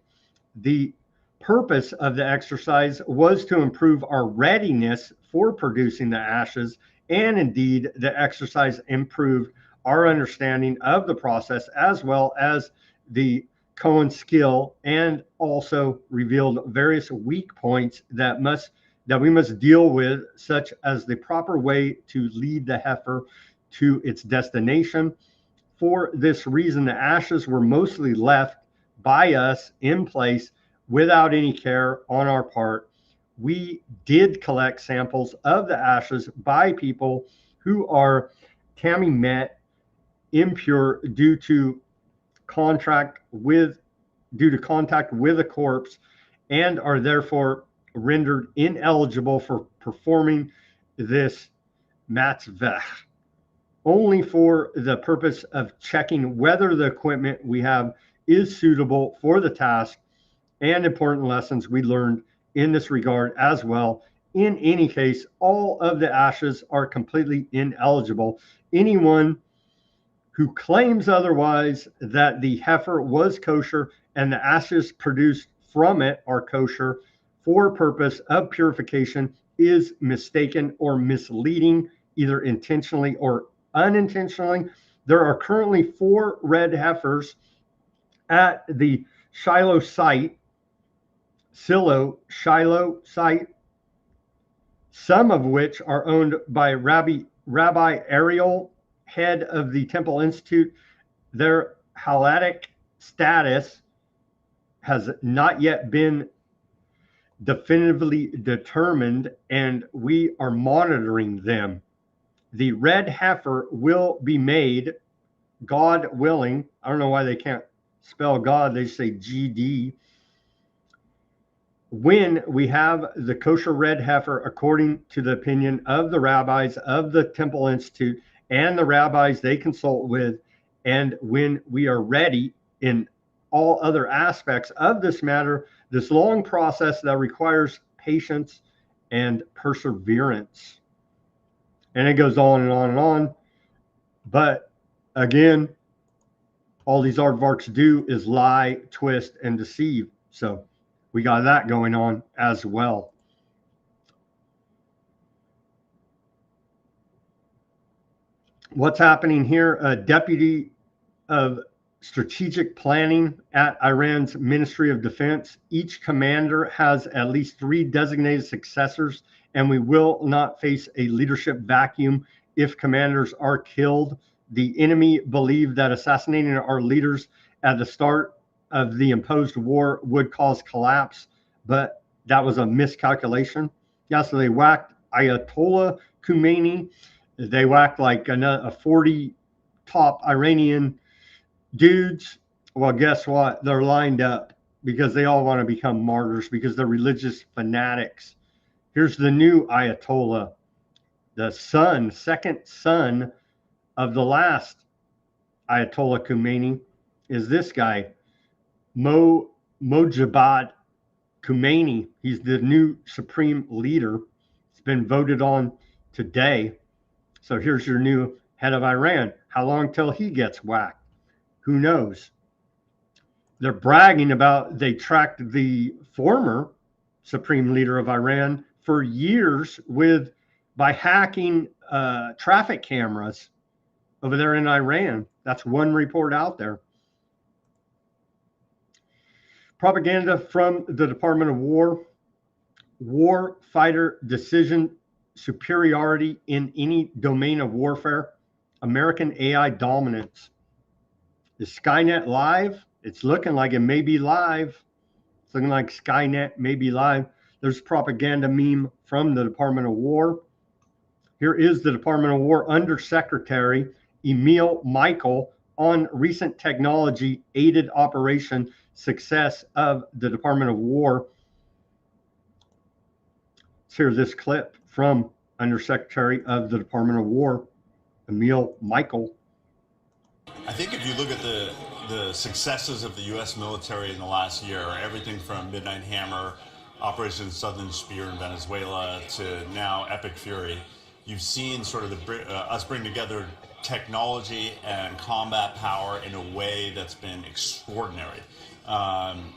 The purpose of the exercise was to improve our readiness for producing the ashes, and indeed the exercise improved our understanding of the process as well as the Cohen's skill, and also revealed various weak points that we must deal with, such as the proper way to lead the heifer to its destination. For this reason, the ashes were mostly left by us in place without any care on our part. We did collect samples of the ashes by people who are tamimet, impure due to contact with a corpse, and are therefore rendered ineligible for performing this matzvah, only for the purpose of checking whether the equipment we have is suitable for the task, and important lessons we learned in this regard as well. In any case, all of the ashes are completely ineligible. Anyone who claims otherwise, that the heifer was kosher and the ashes produced from it are kosher for purpose of purification, is mistaken or misleading, either intentionally or unintentionally. There are currently 4 red heifers at the Shiloh site, some of which are owned by Rabbi Ariel, head of the Temple Institute. Their halachic status has not yet been definitively determined, and we are monitoring them. The red heifer will be made, God willing. I don't know why they can't spell God, they say GD. When we have the kosher red heifer, according to the opinion of the rabbis of the Temple Institute and the rabbis they consult with, and when we are ready in all other aspects of this matter, this long process that requires patience and perseverance. And it goes on and on and on. But again, all these aardvarks do is lie, twist, and deceive. So we got that going on as well. What's happening here? A deputy of strategic planning at Iran's Ministry of Defense. Each commander has at least 3 designated successors, and we will not face a leadership vacuum if commanders are killed. The enemy believed that assassinating our leaders at the start of the imposed war would cause collapse, but that was a miscalculation. Yeah, so they whacked Ayatollah Khamenei. They whacked like a 40 top Iranian dudes. Well, guess what? They're lined up because they all want to become martyrs because they're religious fanatics. Here's the new Ayatollah, the second son of the last Ayatollah Khamenei, is this guy, Mojtaba Khamenei. He's the new supreme leader. It's been voted on today. So here's your new head of Iran. How long till he gets whacked? Who knows? They're bragging about they tracked the former supreme leader of Iran for years by hacking traffic cameras over there in Iran. That's one report out there. Propaganda from the Department of War. War fighter decision superiority in any domain of warfare. American AI dominance. Is Skynet live? It's looking like it may be live. It's looking like Skynet may be live. There's propaganda meme from the Department of War. Here is the Department of War Undersecretary Emil Michael on recent technology aided operation success of the Department of War. Let's hear this clip from Undersecretary of the Department of War, Emil Michael. I think if you look at the successes of the U.S. military in the last year, everything from Midnight Hammer, Operation Southern Spear in Venezuela, to now Epic Fury, you've seen sort of us bring together technology and combat power in a way that's been extraordinary.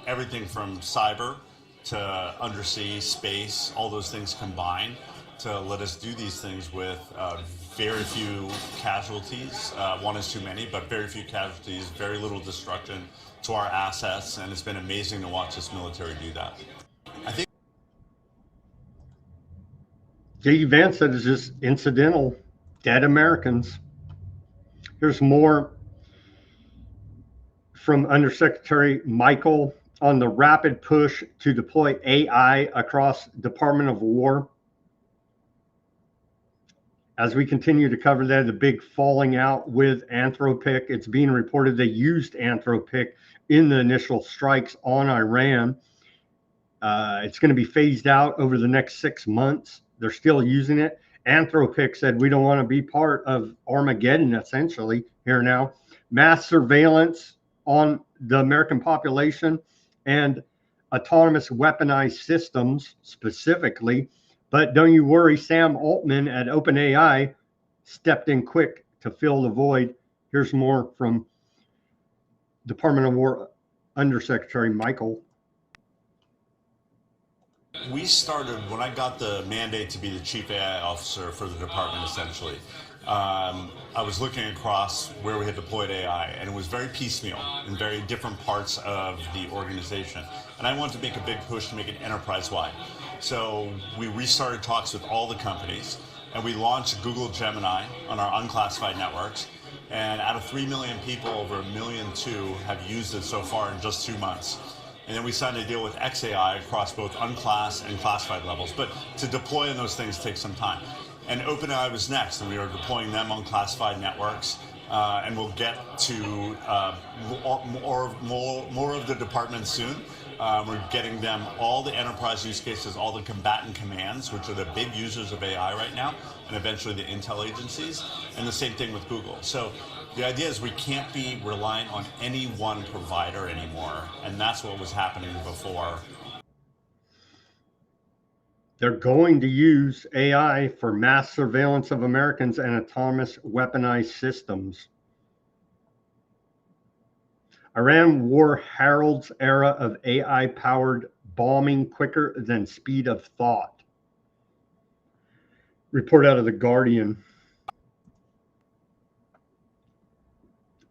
Everything from cyber to undersea, space, all those things combined to let us do these things with very few casualties. One is too many, but very few casualties, very little destruction to our assets, and it's been amazing to watch this military do that. I think J.D. Vance said it's just incidental, dead Americans. Here's more from Undersecretary Michael on the rapid push to deploy AI across Department of War. As we continue to cover that, the big falling out with Anthropic, it's being reported they used Anthropic in the initial strikes on Iran. It's going to be phased out over the next 6 months. They're still using it. Anthropic said, we don't want to be part of Armageddon, essentially, here now. Mass surveillance on the American population and autonomous weaponized systems specifically. But don't you worry, Sam Altman at OpenAI stepped in quick to fill the void. Here's more from Department of War Undersecretary Michael. We started, when I got the mandate to be the chief AI officer for the department, essentially, I was looking across where we had deployed AI, and it was very piecemeal in very different parts of the organization. And I wanted to make a big push to make it enterprise-wide. So we restarted talks with all the companies, and we launched Google Gemini on our unclassified networks. And out of 3 million people, over 1.2 million have used it so far in just 2 months. And then we signed a deal with XAI across both unclass and classified levels. But to deploy in those things takes some time. And OpenAI was next, and we are deploying them on classified networks. And we'll get to more of the department soon. We're getting them all the enterprise use cases, all the combatant commands, which are the big users of AI right now, and eventually the intel agencies, and the same thing with Google. So the idea is we can't be reliant on any one provider anymore, and that's what was happening before. They're going to use AI for mass surveillance of Americans and autonomous weaponized systems. Iran war heralds era of AI-powered bombing quicker than speed of thought. Report out of The Guardian.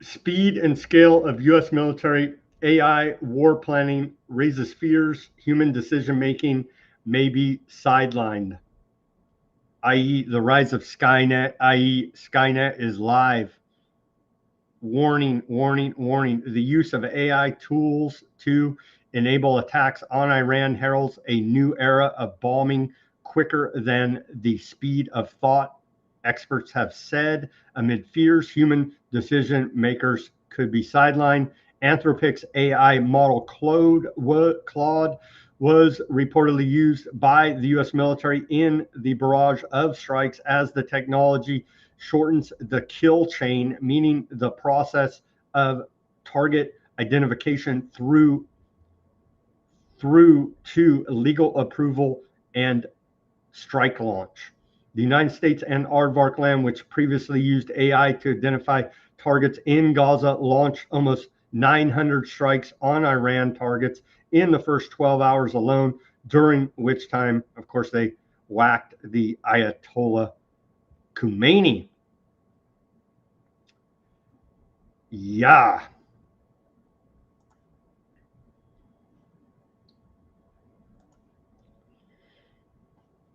Speed and scale of U.S. military AI war planning raises fears human decision-making may be sidelined, i.e. the rise of Skynet, i.e. Skynet is live. Warning, warning, warning. The use of AI tools to enable attacks on Iran heralds a new era of bombing quicker than the speed of thought, experts have said. Amid fears, human decision makers could be sidelined. Anthropic's AI model Claude was reportedly used by the U.S. military in the barrage of strikes as the technology shortens the kill chain, meaning the process of target identification through to legal approval and strike launch. The United States and Aardvark Land, which previously used AI to identify targets in Gaza, launched almost 900 strikes on Iran targets in the first 12 hours alone, during which time, of course, they whacked the Ayatollah Khamenei. Yeah.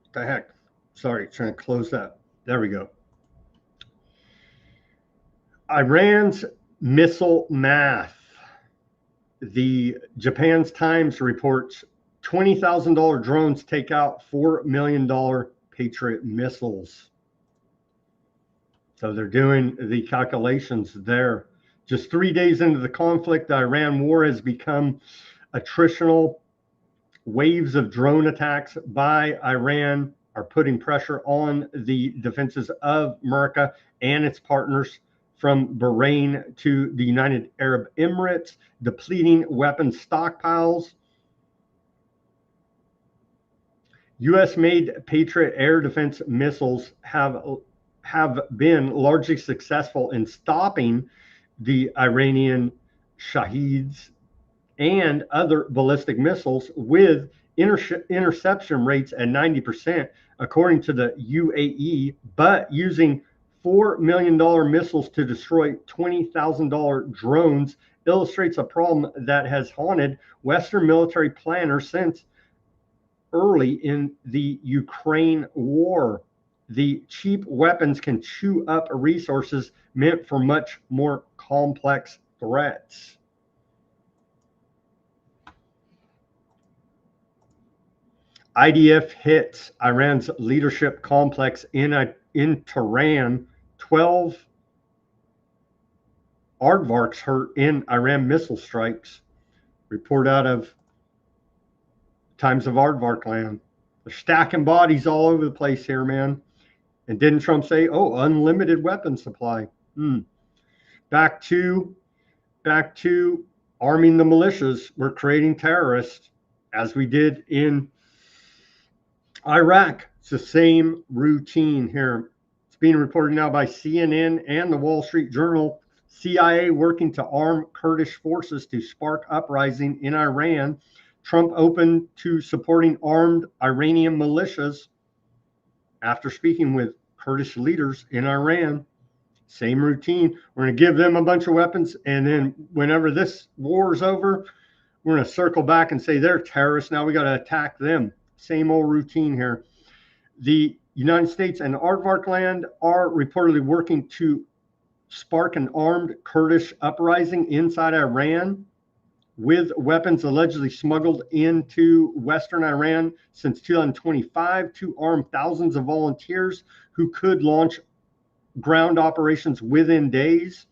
What the heck? Sorry, trying to close that. There we go. Iran's missile math. The Japan's Times reports $20,000 drones take out $4 million Patriot missiles. So they're doing the calculations there. Just 3 days into the conflict, the Iran war has become attritional. Waves of drone attacks by Iran are putting pressure on the defenses of America and its partners, from Bahrain to the United Arab Emirates, depleting weapons stockpiles. U.S.-made Patriot air defense missiles have been largely successful in stopping the Iranian Shaheeds and other ballistic missiles, with interception rates at 90%, according to the UAE, but using $4 million missiles to destroy $20,000 drones illustrates a problem that has haunted Western military planners since early in the Ukraine war. The cheap weapons can chew up resources meant for much more complex threats. IDF hits Iran's leadership complex in Tehran. 12 aardvarks hurt in Iran missile strikes. Report out of Times of Aardvark Land. They're stacking bodies all over the place here, man. And didn't Trump say, oh, unlimited weapon supply? Back to back to arming the militias. We're creating terrorists as we did in Iraq. It's the same routine here. It's being reported now by CNN and the Wall Street Journal. CIA working to arm Kurdish forces to spark uprising in Iran. Trump open to supporting armed Iranian militias after speaking with Kurdish leaders in Iran. Same routine. We're going to give them a bunch of weapons, and then whenever this war is over, we're going to circle back and say they're terrorists. Now we got to attack them. Same old routine here. The United States and Aardvark land are reportedly working to spark an armed Kurdish uprising inside Iran, with weapons allegedly smuggled into Western Iran since 2025 to arm thousands of volunteers who could launch ground operations within days.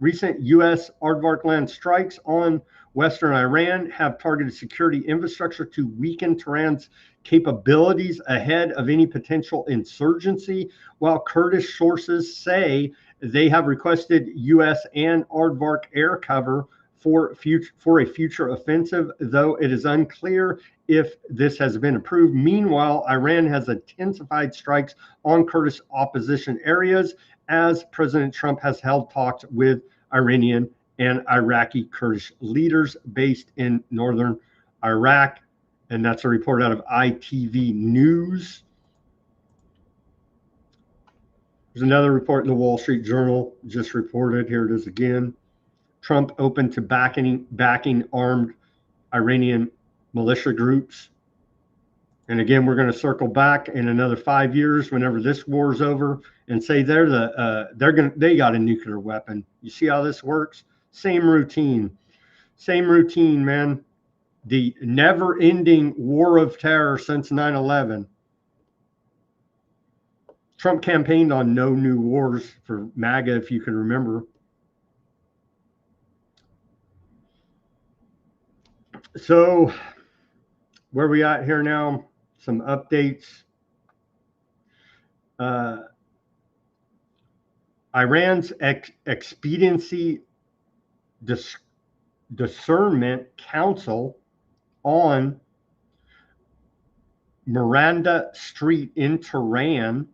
Recent U.S. Aardvark land strikes on Western Iran have targeted security infrastructure to weaken Tehran's capabilities ahead of any potential insurgency, while Kurdish sources say they have requested U.S. and Aardvark air cover for a future offensive, though it is unclear if this has been approved. Meanwhile, Iran has intensified strikes on Kurdish opposition areas as President Trump has held talks with Iranian and Iraqi Kurdish leaders based in northern Iraq. And that's a report out of ITV News. There's another report in the Wall Street Journal just reported. Here it is again. Trump open to backing armed Iranian militia groups. And again, we're going to circle back in another 5 years whenever this war is over and say they got a nuclear weapon. You see how this works? Same routine, man. The never-ending war of terror since 9/11. Trump campaigned on no new wars for MAGA, if you can remember. So where are we at here now? Some updates. Iran's Expediency Discernment Council on Miranda Street in Tehran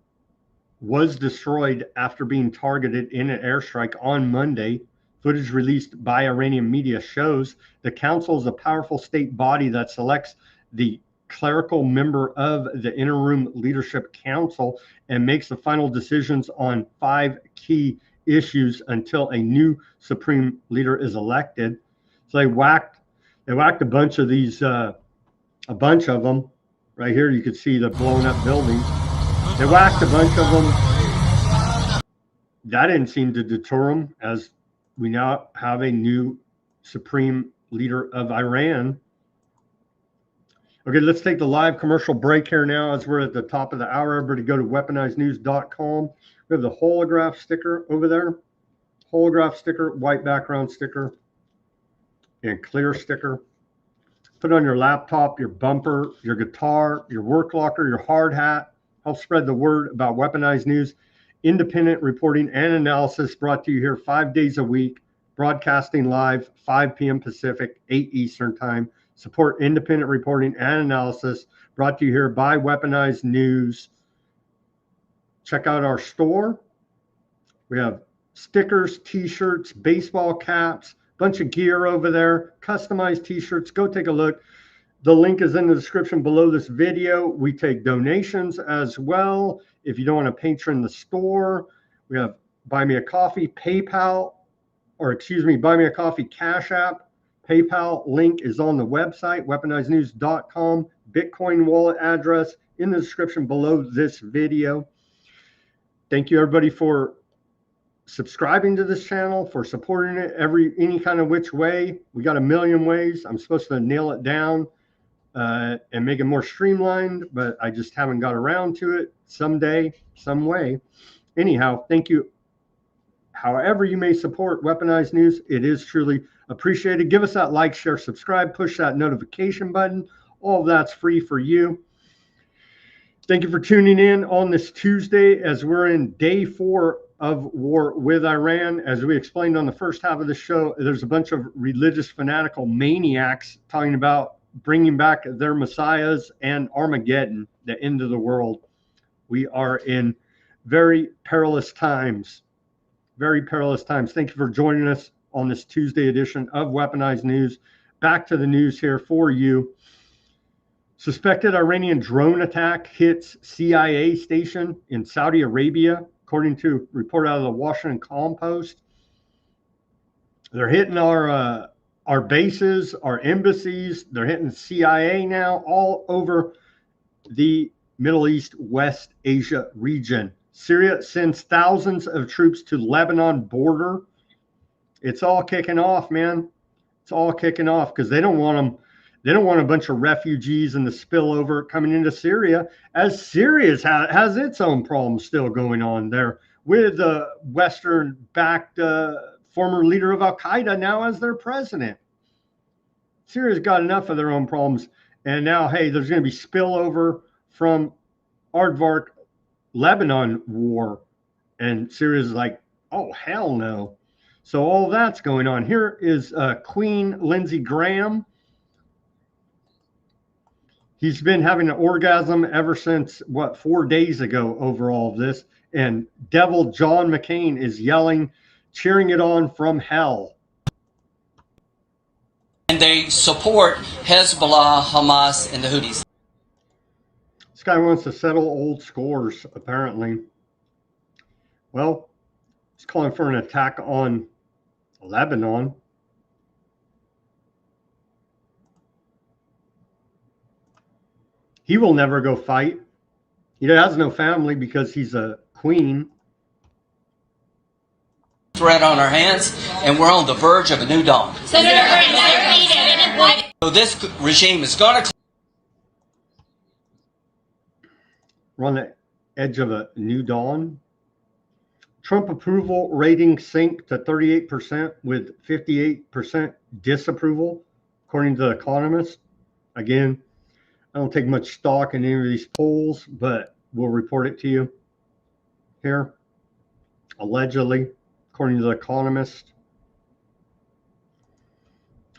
was destroyed after being targeted in an airstrike on Monday. Footage released by Iranian media shows the council is a powerful state body that selects the clerical member of the interim leadership council and makes the final decisions on 5 key issues until a new supreme leader is elected. So they whacked a bunch of these, a bunch of them. Right here, you can see the blown up buildings. They whacked a bunch of them. That didn't seem to deter them, as we now have a new supreme leader of Iran. Okay, let's take the live commercial break here now as we're at the top of the hour. Everybody go to weaponizednews.com. We have the holograph sticker over there. Holograph sticker, white background sticker, and clear sticker. Put it on your laptop, your bumper, your guitar, your work locker, your hard hat. Help spread the word about Weaponized News. Independent reporting and analysis brought to you here 5 days a week, broadcasting live 5 p.m. Pacific, 8 Eastern time. Support independent reporting and analysis brought to you here by Weaponized News. Check out our store. We have stickers, t-shirts, baseball caps, bunch of gear over there, customized t-shirts. Go take a look. The link is in the description below this video. We take donations as well. If you don't want to patron the store, we have Buy Me a Coffee, PayPal, Buy Me a Coffee Cash App. PayPal link is on the website, weaponizednews.com. Bitcoin wallet address in the description below this video. Thank you, everybody, for subscribing to this channel, for supporting it any kind of which way. We got a million ways. I'm supposed to nail it down and make it more streamlined, but I just haven't got around to it. Someday, some way. Anyhow, thank you. However you may support Weaponized News, it is truly appreciated. Give us that like, share, subscribe, push that notification button. All of that's free for you. Thank you for tuning in on this Tuesday as we're in day 4 of war with Iran. As we explained on the first half of the show, there's a bunch of religious fanatical maniacs talking about bringing back their messiahs and Armageddon, the end of the world. We are in very perilous times. Very perilous times. Thank you for joining us on this Tuesday edition of Weaponized News. Back to the news here for you. Suspected Iranian drone attack hits CIA station in Saudi Arabia, according to a report out of the Washington Post. They're hitting our bases, our embassies. They're hitting CIA now all over the Middle East, West Asia region. Syria sends thousands of troops to Lebanon border. It's all kicking off, man. It's all kicking off because they don't want them. They don't want a bunch of refugees and the spillover coming into Syria, as Syria has its own problems still going on there with the Western-backed former leader of Al-Qaeda now as their president. Syria's got enough of their own problems. And now, hey, there's going to be spillover from Aardvark Lebanon war. And Syria's like, oh, hell no. So all that's going on. Here is Queen Lindsey Graham. He's been having an orgasm ever since, 4 days ago over all of this. And Devil John McCain is yelling, cheering it on from hell. And they support Hezbollah, Hamas, and the Houthis. This guy wants to settle old scores, apparently. Well, he's calling for an attack on Lebanon. He will never go fight. He has no family because he's a queen. Threat on our hands, and we're on the verge of a new dawn. So this regime is going to. We're on the edge of a new dawn. Trump approval rating sank to 38% with 58% disapproval, according to The Economist. Again, I don't take much stock in any of these polls, but we'll report it to you here. Allegedly, according to The Economist.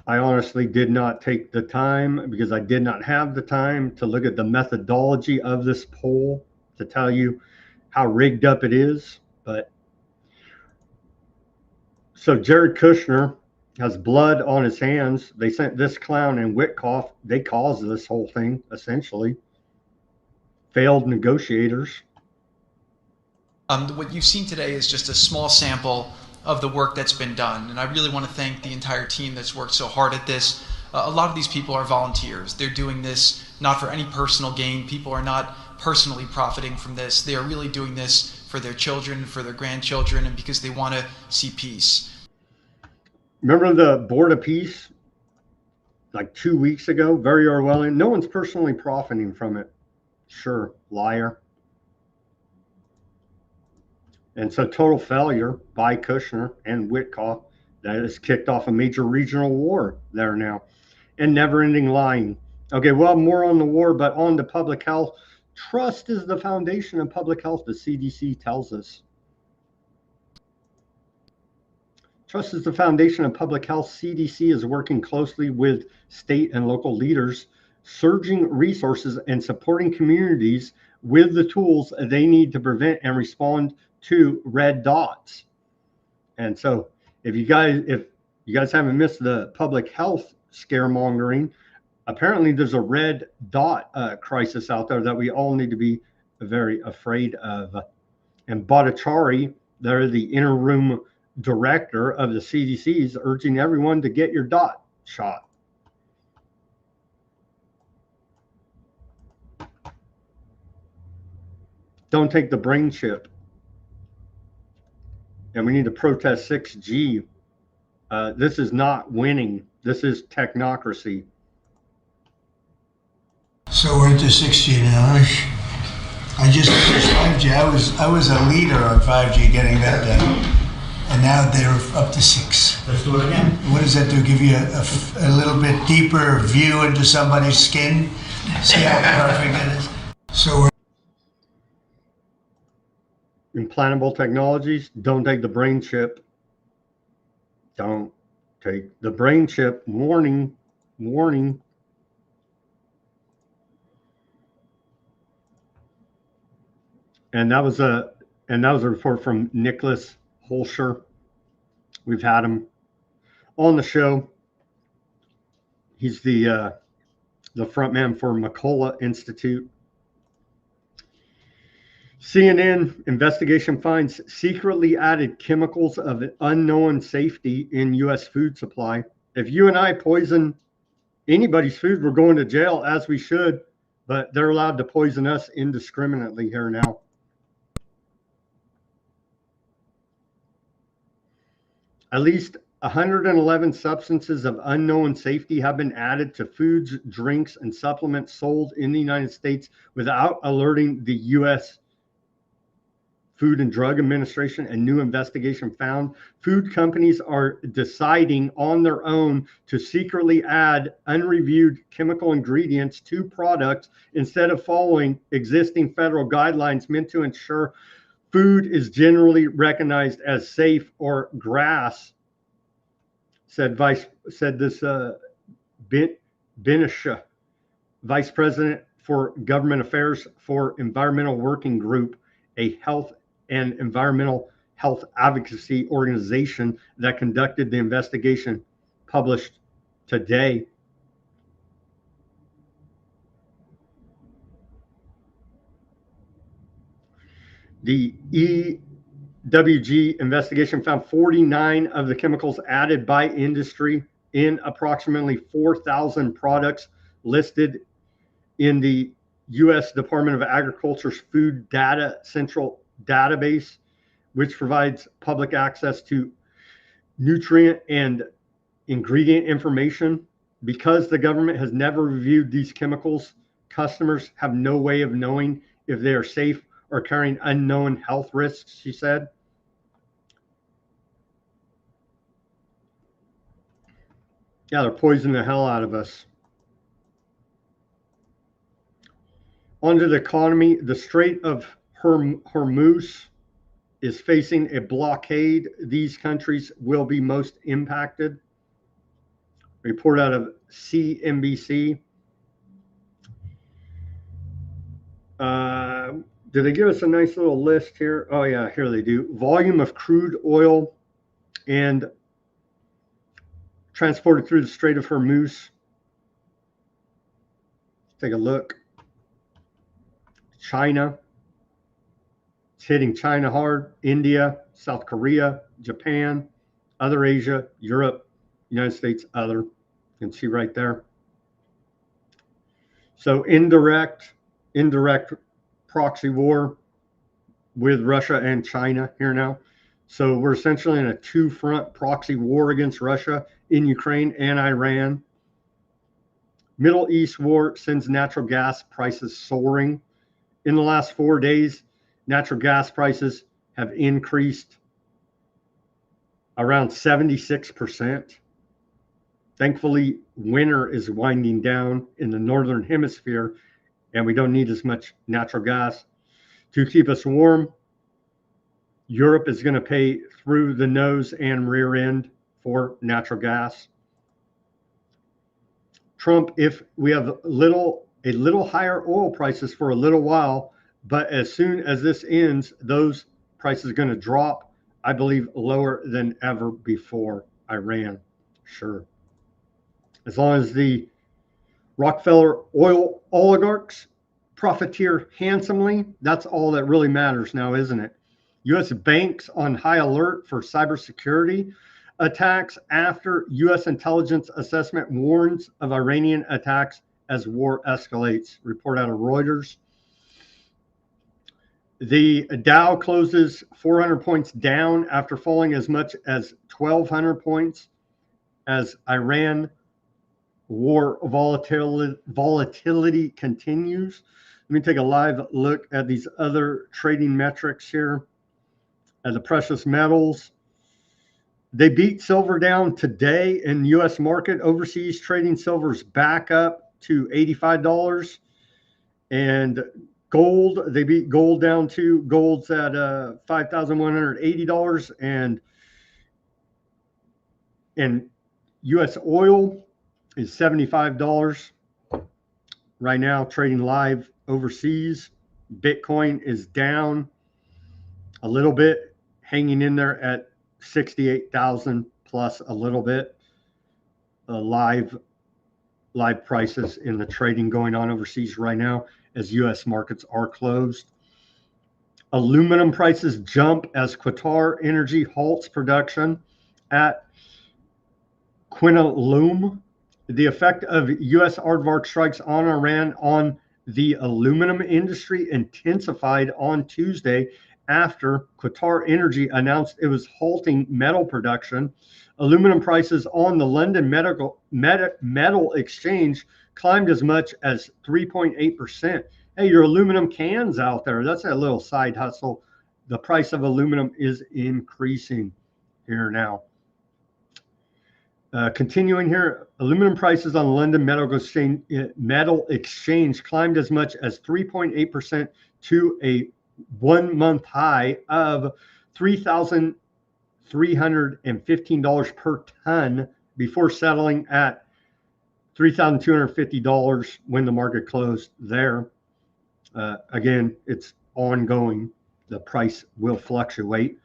I honestly did not take the time because I did not have the time to look at the methodology of this poll to tell you how rigged up it is. But so Jared Kushner has blood on his hands. They sent this clown and Witkoff. They caused this whole thing, essentially. Failed negotiators. What you've seen today is just a small sample of the work that's been done. And I really want to thank the entire team that's worked so hard at this. A lot of these people are volunteers. They're doing this not for any personal gain. People are not personally profiting from this. They are really doing this for their children, for their grandchildren, and because they want to see peace. Remember the Board of Peace, like 2 weeks ago, very Orwellian? No one's personally profiting from it. Sure, liar. And so total failure by Kushner and Witkoff that has kicked off a major regional war there now. And never-ending lying. Okay, well, more on the war, but on to public health. Trust is the foundation of public health, the CDC tells us. Trust is the foundation of public health. CDC is working closely with state and local leaders, surging resources and supporting communities with the tools they need to prevent and respond to red dots. And so if you guys haven't missed the public health scaremongering, apparently there's a red dot crisis out there that we all need to be very afraid of. And Bhattacharya, they're the interim director of the CDC, is urging everyone to get your dot shot. Don't take the brain chip. And we need to protest 6G. This is not winning. This is technocracy. So we're into 6G now. I just finished 5G. I was a leader on 5G getting that done. And now they're up to 6. Let's do it again. What does that do? Give you a little bit deeper view into somebody's skin? See how perfect it is? So we're Implantable technologies, don't take the brain chip. Don't take the brain chip. Warning, warning. And that was a report from Nicholas Holscher. We've had him on the show. He's the front man for McCullough Institute. CNN investigation finds secretly added chemicals of unknown safety in U.S. food supply. If you and I poison anybody's food, we're going to jail, as we should, but they're allowed to poison us indiscriminately here now. At least 111 substances of unknown safety have been added to foods, drinks, and supplements sold in the United States without alerting the U.S. Food and Drug Administration. A new investigation found food companies are deciding on their own to secretly add unreviewed chemical ingredients to products instead of following existing federal guidelines meant to ensure food is generally recognized as safe or GRAS, said Bitchute, Vice President for Government Affairs for Environmental Working Group, a health and environmental health advocacy organization that conducted the investigation, published today. The EWG investigation found 49 of the chemicals added by industry in approximately 4,000 products listed in the U.S. Department of Agriculture's Food Data Central database, which provides public access to nutrient and ingredient information. Because the government has never reviewed these chemicals, customers have no way of knowing if they are safe or carrying unknown health risks, she said. Yeah, they're poisoning the hell out of us. Onto the economy, the Strait of Hormuz is facing a blockade. These countries will be most impacted. Report out of CNBC. Did they give us a nice little list here? Oh yeah, here they do. Volume of crude oil and transported through the Strait of Hormuz. Take a look. China. It's hitting China hard. India, South Korea, Japan, other Asia, Europe, United States, other. You can see right there. So indirect proxy war with Russia and China here now. So we're essentially in a two-front proxy war against Russia in Ukraine and Iran. Middle East war sends natural gas prices soaring. In the last 4 days, natural gas prices have increased around 76%. Thankfully, winter is winding down in the northern hemisphere, and we don't need as much natural gas to keep us warm. Europe is going to pay through the nose and rear end for natural gas. Trump, if we have a little higher oil prices for a little while, but as soon as this ends, those prices are going to drop, I believe, lower than ever before. Iran, sure. As long as the Rockefeller oil oligarchs profiteer handsomely, that's all that really matters now, isn't it? U.S. banks on high alert for cybersecurity attacks after U.S. intelligence assessment warns of Iranian attacks as war escalates. Report out of Reuters. The Dow closes 400 points down after falling as much as 1,200 points as Iran war volatility continues. Let me take a live look at these other trading metrics here. The precious metals, they beat silver down today in the U.S. market. Overseas trading silver's back up to $85, and Gold, they beat gold down to gold's at $5,180, and U.S. oil is $75 right now, trading live overseas. Bitcoin is down a little bit, hanging in there at 68,000 plus a little bit. Live prices in the trading going on overseas right now as U.S. markets are closed. Aluminum prices jump as Qatar Energy halts production at Quinalum. The effect of U.S. aardvark strikes on Iran on the aluminum industry intensified on Tuesday after Qatar Energy announced it was halting metal production. Aluminum prices on the London Metal Exchange climbed as much as 3.8%. Hey, your aluminum cans out there, that's a little side hustle. The price of aluminum is increasing here now. Continuing here, aluminum prices on the London Metal Exchange climbed as much as 3.8% to a 1-month high of $3,315 per ton before settling at $3,250 when the market closed there. Again, it's ongoing. The price will fluctuate.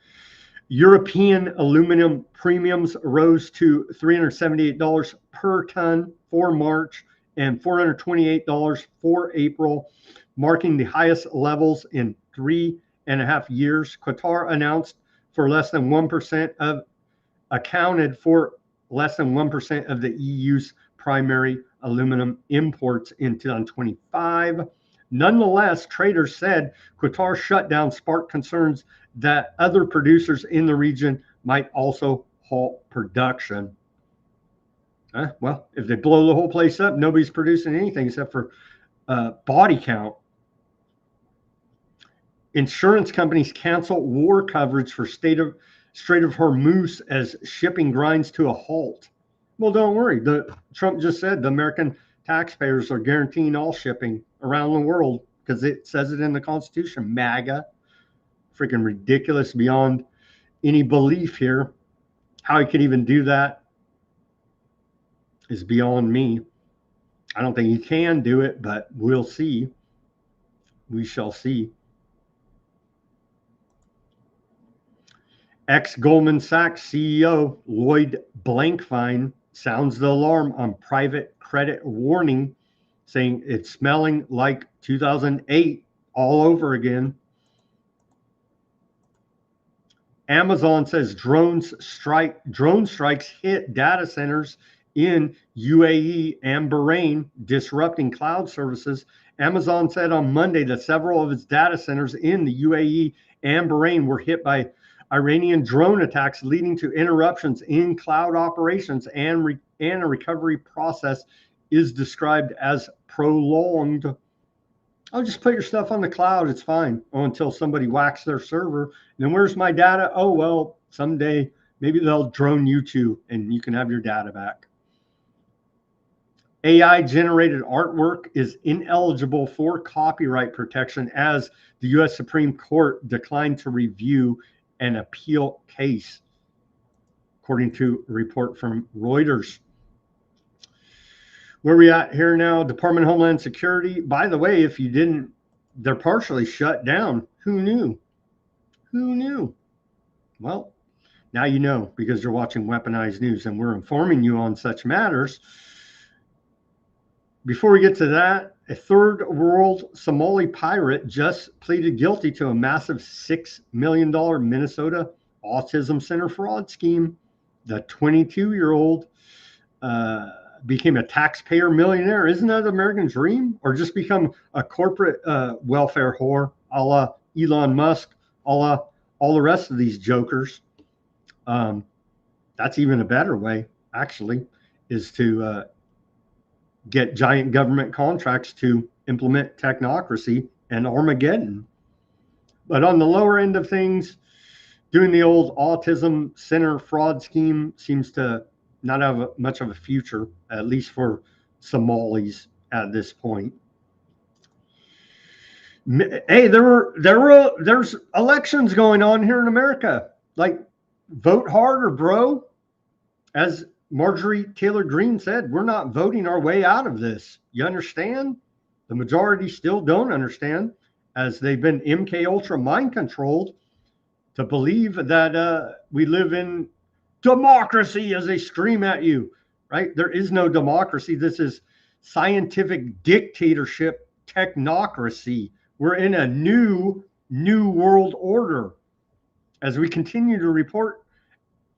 European aluminum premiums rose to $378 per ton for March and $428 for April, marking the highest levels in 3.5 years. Qatar accounted for less than 1% of the EU's primary aluminum imports in 2025. Nonetheless, traders said Qatar's shutdown sparked concerns that other producers in the region might also halt production. Well, if they blow the whole place up, nobody's producing anything except for body count. Insurance companies cancel war coverage for Strait of Hormuz as shipping grinds to a halt. Well, don't worry. Trump just said the American taxpayers are guaranteeing all shipping around the world because it says it in the Constitution. MAGA. Freaking ridiculous beyond any belief here. How he could even do that is beyond me. I don't think he can do it, but we'll see. We shall see. Ex-Goldman Sachs CEO Lloyd Blankfein sounds the alarm on private credit warning, saying it's smelling like 2008 all over again. Amazon says drone strikes hit data centers in UAE and Bahrain, disrupting cloud services. Amazon said on Monday that several of its data centers in the UAE and Bahrain were hit by Iranian drone attacks, leading to interruptions in cloud operations, and a recovery process is described as prolonged. Oh, just put your stuff on the cloud. It's fine. Oh, until somebody whacks their server. And then where's my data? Oh, well, someday maybe they'll drone you too, and you can have your data back. AI-generated artwork is ineligible for copyright protection as the U.S. Supreme Court declined to review an appeal case, according to a report from Reuters. Where are we at here now? Department of Homeland Security. By the way, if you didn't, they're partially shut down. Who knew? Who knew? Well, now you know because you're watching Weaponized News and we're informing you on such matters. Before we get to that, a third world Somali pirate just pleaded guilty to a massive $6 million Minnesota Autism Center fraud scheme. The 22-year-old became a taxpayer millionaire. Isn't that the American dream? Or just become a corporate welfare whore, a la Elon Musk, a la all the rest of these jokers. That's even a better way, actually, is to get giant government contracts to implement technocracy and Armageddon. But on the lower end of things, doing the old Autism Center fraud scheme seems to not have much of a future, at least for Somalis at this point. Hey, there's elections going on here in America. Like, vote harder, bro. As Marjorie Taylor Greene said, we're not voting our way out of this. You understand? The majority still don't understand, as they've been MK Ultra mind controlled to believe that we live in democracy as they scream at you, right? There is no democracy. This is scientific dictatorship, technocracy. We're in a new world order. As we continue to report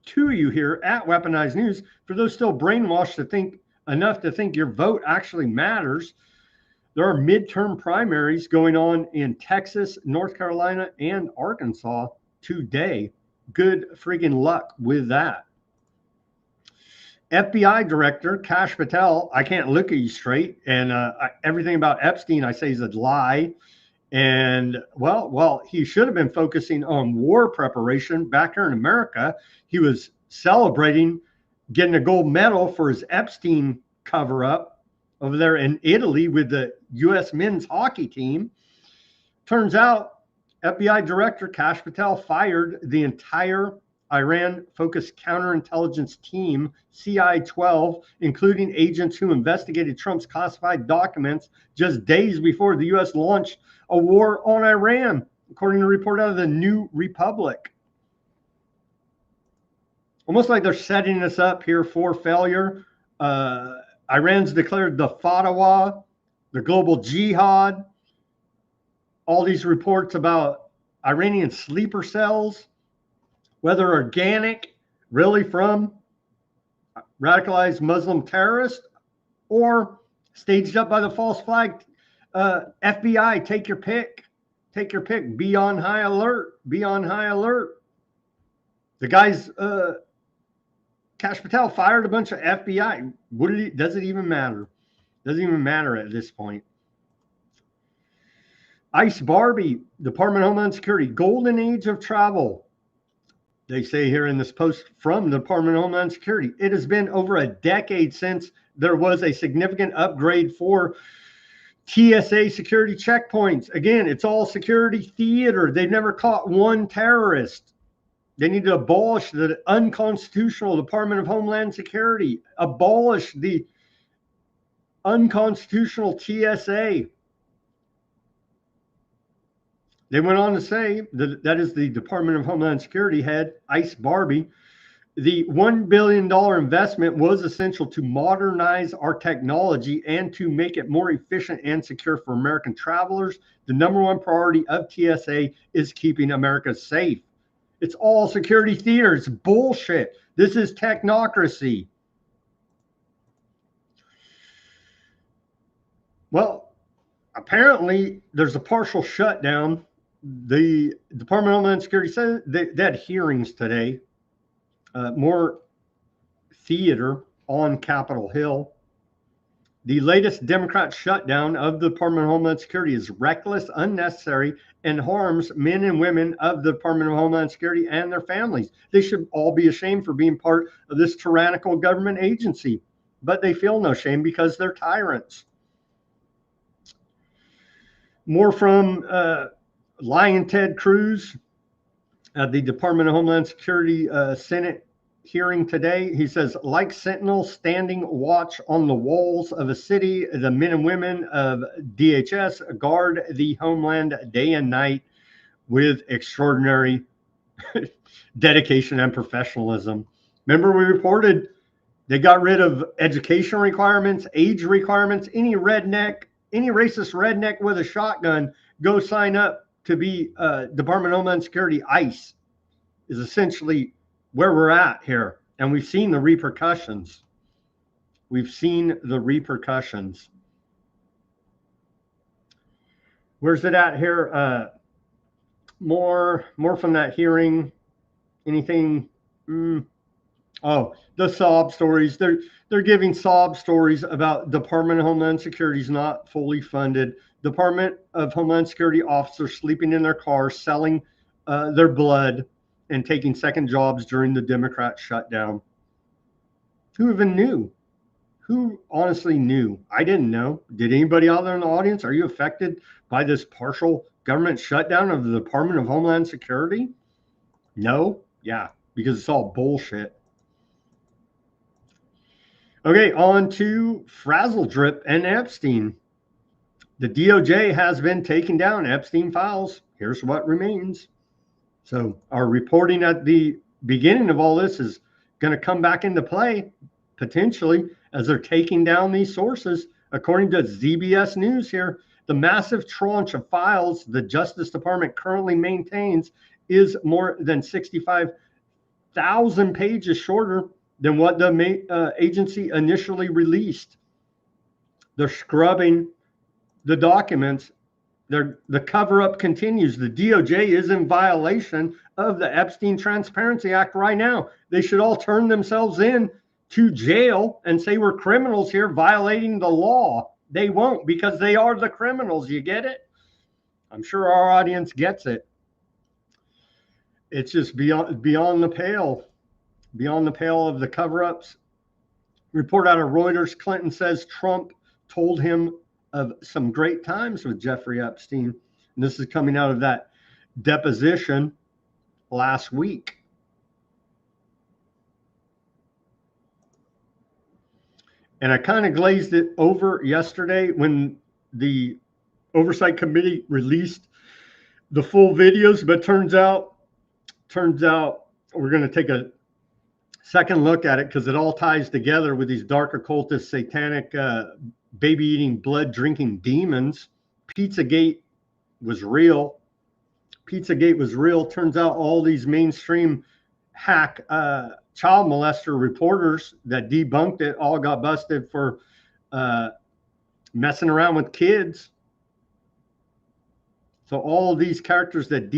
to you here at Weaponized News, for those still brainwashed to think enough to think your vote actually matters, there are midterm primaries going on in Texas, North Carolina, and Arkansas today. Good freaking luck with that. FBI Director Kash Patel, I can't look at you straight, and everything about Epstein I say is a lie. And well, he should have been focusing on war preparation back here in America. He was celebrating getting a gold medal for his Epstein cover-up over there in Italy with the U.S. men's hockey team. Turns out FBI Director Kash Patel fired the entire Iran-focused counterintelligence team, CI-12, including agents who investigated Trump's classified documents just days before the U.S. launched a war on Iran, according to a report out of the New Republic. Almost like they're setting us up here for failure. Iran's declared the fatwa, the global jihad, all these reports about Iranian sleeper cells, whether organic, really from radicalized Muslim terrorists, or staged up by the false flag. FBI, take your pick. Take your pick. Be on high alert. Be on high alert. The guys, Kash Patel fired a bunch of FBI. Does it even matter? Doesn't even matter at this point. Ice Barbie, Department of Homeland Security, golden age of travel. They say here in this post from the Department of Homeland Security, it has been over a decade since there was a significant upgrade for TSA security checkpoints. Again, it's all security theater. They've never caught one terrorist. They need to abolish the unconstitutional Department of Homeland Security, abolish the unconstitutional TSA. They went on to say that is the Department of Homeland Security head, Ice Barbie. The $1 billion investment was essential to modernize our technology and to make it more efficient and secure for American travelers. The number one priority of TSA is keeping America safe. It's all security theater. It's bullshit. This is technocracy. Well, apparently there's a partial shutdown. The Department of Homeland Security said they had hearings today. More theater on Capitol Hill. The latest Democrat shutdown of the Department of Homeland Security is reckless, unnecessary, and harms men and women of the Department of Homeland Security and their families. They should all be ashamed for being part of this tyrannical government agency, but they feel no shame because they're tyrants. More from Lion Ted Cruz at the Department of Homeland Security Senate hearing today. He says, like sentinels standing watch on the walls of a city, the men and women of DHS guard the homeland day and night with extraordinary dedication and professionalism. Remember, we reported they got rid of education requirements, age requirements. Any redneck, any racist redneck with a shotgun, go sign up to be Department of Homeland Security ICE, is essentially where we're at here. And we've seen the repercussions. We've seen the repercussions. Where's it at here? More from that hearing. Anything? Oh, the sob stories. They're giving sob stories about Department of Homeland Security is not fully funded. Department of Homeland Security officers sleeping in their cars, selling their blood, and taking second jobs during the Democrat shutdown. Who even knew? Who honestly knew? I didn't know. Did anybody out there in the audience? Are you affected by this partial government shutdown of the Department of Homeland Security? No? Yeah, because it's all bullshit. Okay, on to Frazzleddrip and Epstein. The DOJ has been taking down Epstein files. Here's what remains. So our reporting at the beginning of all this is going to come back into play, potentially, as they're taking down these sources. According to ZBS News here, the massive tranche of files the Justice Department currently maintains is more than 65,000 pages shorter than what the agency initially released. They're scrubbing the documents. The cover-up continues. The DOJ is in violation of the Epstein Transparency Act right now. They should all turn themselves in to jail and say we're criminals here violating the law. They won't, because they are the criminals. You get it? I'm sure our audience gets it. It's just beyond the pale of the cover-ups. Report out of Reuters, Clinton says Trump told him of some great times with Jeffrey Epstein. And this is coming out of that deposition last week. And I kind of glazed it over yesterday when the Oversight Committee released the full videos, but turns out we're going to take a second look at it because it all ties together with these dark occultist, satanic, baby-eating, blood-drinking demons. Pizzagate was real. Pizzagate was real. Turns out all these mainstream hack child molester reporters that debunked it all got busted for messing around with kids. So all of these characters that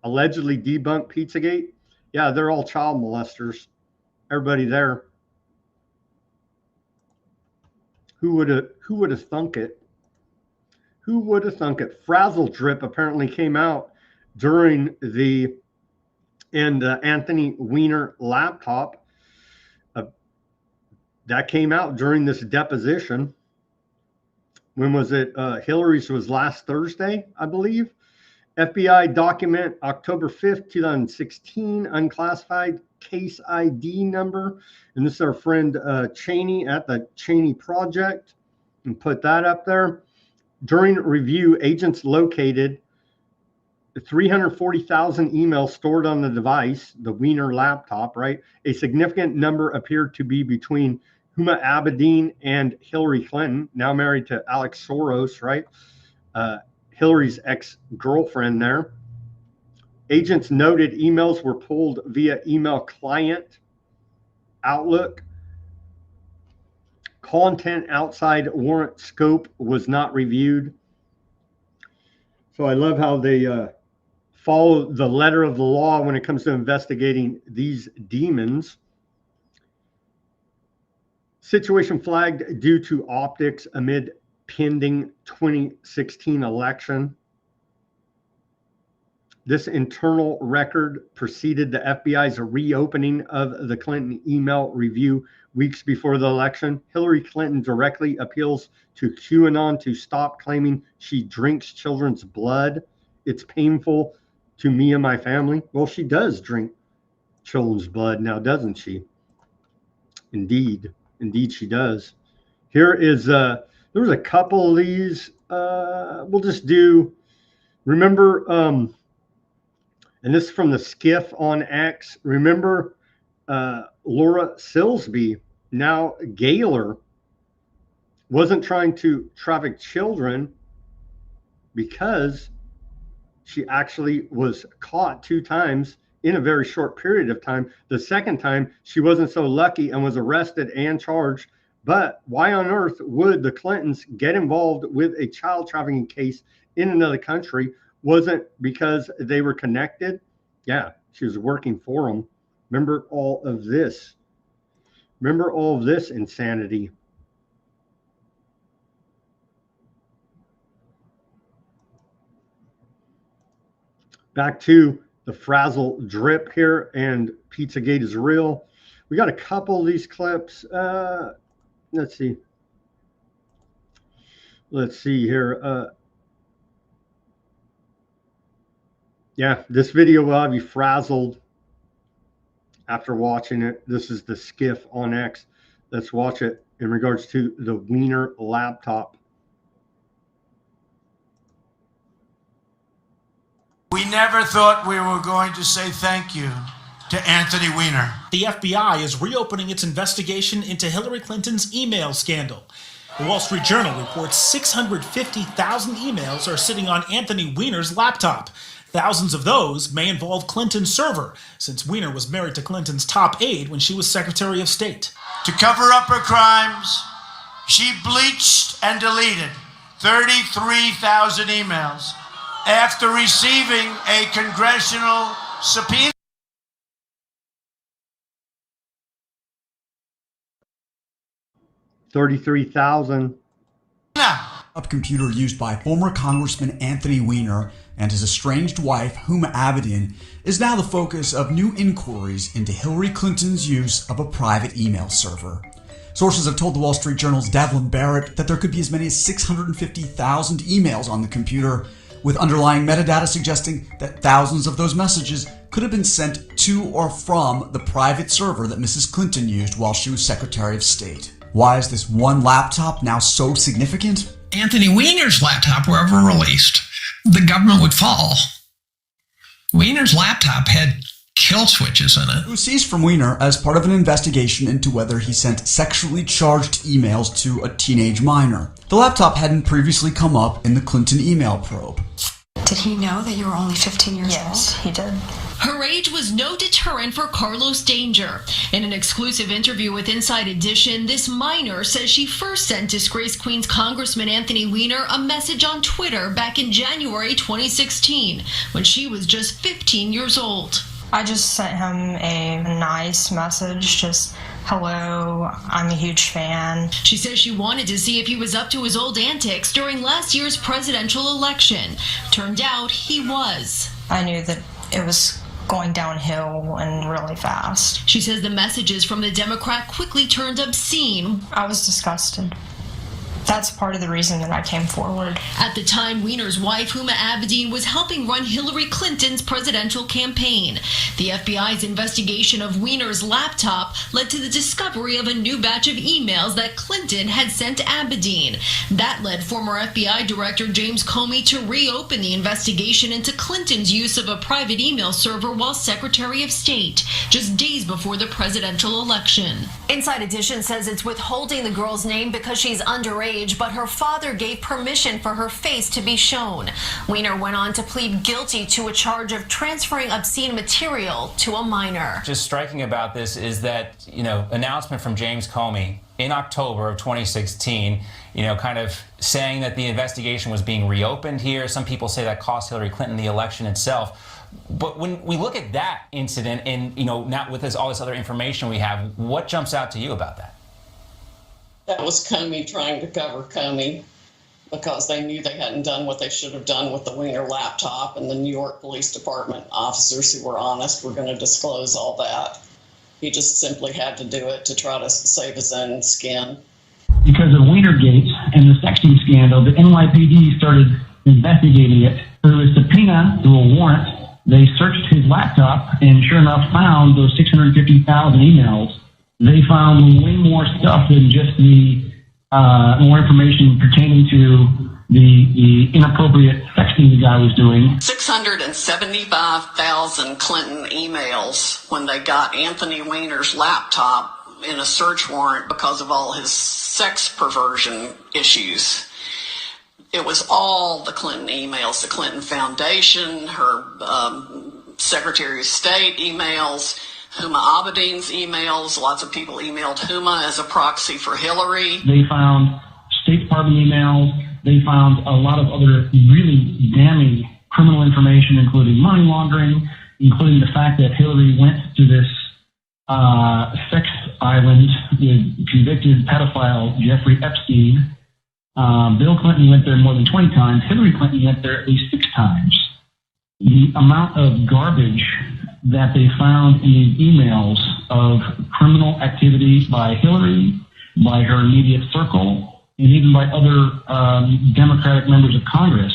allegedly debunked Pizzagate, yeah, they're all child molesters. Everybody there. Who would have thunk it? Who would have thunk it? Frazzleddrip apparently came out during the Anthony Weiner laptop. That came out during this deposition. When was it? Hillary's was last Thursday, I believe. FBI document October 5th, 2016, unclassified case ID number. And this is our friend Cheney at the Cheney Project, and put that up there. During review, agents located 340,000 emails stored on the device, the Weiner laptop, right? A significant number appeared to be between Huma Abedin and Hillary Clinton, now married to Alex Soros, right? Hillary's ex-girlfriend there. Agents noted emails were pulled via email client, Outlook. Content outside warrant scope was not reviewed. So I love how they follow the letter of the law when it comes to investigating these demons. Situation flagged due to optics amid pending 2016 election. This internal record preceded the FBI's reopening of the Clinton email review weeks before the election. Hillary Clinton directly appeals to QAnon to stop claiming she drinks children's blood. It's painful to me and my family. Well, she does drink children's blood now, doesn't she? Indeed she does. Here is there was a couple of these. We'll just do, remember, and this is from the skiff on X. Remember Laura Silsby, now Gaylor, wasn't trying to traffic children because she actually was caught 2 times in a very short period of time. The second time, she wasn't so lucky and was arrested and charged. But why on earth would the Clintons get involved with a child trafficking case in another country? Wasn't because they were connected. Yeah, she was working for them. Remember all of this. Remember all of this insanity. Back to the Frazzleddrip here, and Pizzagate is real. We got a couple of these clips. let's see. Let's see here. Yeah, this video will have you frazzled after watching it. This is the skiff on X. Let's watch it in regards to the Weiner laptop. We never thought we were going to say thank you to Anthony Weiner. The FBI is reopening its investigation into Hillary Clinton's email scandal. The Wall Street Journal reports 650,000 emails are sitting on Anthony Weiner's laptop. Thousands of those may involve Clinton's server, since Weiner was married to Clinton's top aide when she was Secretary of State. To cover up her crimes, she bleached and deleted 33,000 emails after receiving a congressional subpoena. $33,000. Up computer used by former Congressman Anthony Weiner and his estranged wife, Huma Abedin, is now the focus of new inquiries into Hillary Clinton's use of a private email server. Sources have told the Wall Street Journal's Devlin Barrett that there could be as many as 650,000 emails on the computer, with underlying metadata suggesting that thousands of those messages could have been sent to or from the private server that Mrs. Clinton used while she was Secretary of State. Why is this one laptop now so significant? Anthony Weiner's laptop were ever released, the government would fall. Weiner's laptop had kill switches in it. It was seized from Weiner as part of an investigation into whether he sent sexually charged emails to a teenage minor. The laptop hadn't previously come up in the Clinton email probe. Did he know that you were only 15 years old? Yes, he did. Her age was no deterrent for Carlos Danger. In an exclusive interview with Inside Edition, this minor says she first sent disgraced Queens Congressman Anthony Weiner a message on Twitter back in January 2016, when she was just 15 years old. I just sent him a nice message, just, hello, I'm a huge fan. She says she wanted to see if he was up to his old antics during last year's presidential election. Turned out he was. I knew that it was going downhill and really fast. She says the messages from the Democrat quickly turned obscene. I was disgusted. That's part of the reason that I came forward. At the time, Weiner's wife, Huma Abedin, was helping run Hillary Clinton's presidential campaign. The FBI's investigation of Weiner's laptop led to the discovery of a new batch of emails that Clinton had sent to Abedin. That led former FBI Director James Comey to reopen the investigation into Clinton's use of a private email server while Secretary of State, just days before the presidential election. Inside Edition says it's withholding the girl's name because she's underage, but her father gave permission for her face to be shown. Weiner went on to plead guilty to a charge of transferring obscene material to a minor. Just striking about this is that, announcement from James Comey in October of 2016, kind of saying that the investigation was being reopened here. Some people say that cost Hillary Clinton the election itself. But when we look at that incident and, not with all this other information we have, what jumps out to you about that? That was Comey trying to cover Comey because they knew they hadn't done what they should have done with the Weiner laptop, and the New York Police Department officers who were honest were going to disclose all that. He just simply had to do it to try to save his own skin. Because of Weinergate and the sexting scandal, the NYPD started investigating it. Through a subpoena, through a warrant, they searched his laptop and sure enough found those 650,000 emails. They found way more stuff than just the more information pertaining to the inappropriate sexting the guy was doing. 675,000 Clinton emails when they got Anthony Weiner's laptop in a search warrant because of all his sex perversion issues. It was all the Clinton emails, the Clinton Foundation, her Secretary of State emails, Huma Abedin's emails. Lots of people emailed Huma as a proxy for Hillary. They found State Department emails. They found a lot of other really damning criminal information, including money laundering, including the fact that Hillary went to this sex island with convicted pedophile Jeffrey Epstein. Bill Clinton went there more than 20 times. Hillary Clinton went there at least 6 times. The amount of garbage that they found in these emails of criminal activity by Hillary, by her immediate circle and even by other Democratic members of Congress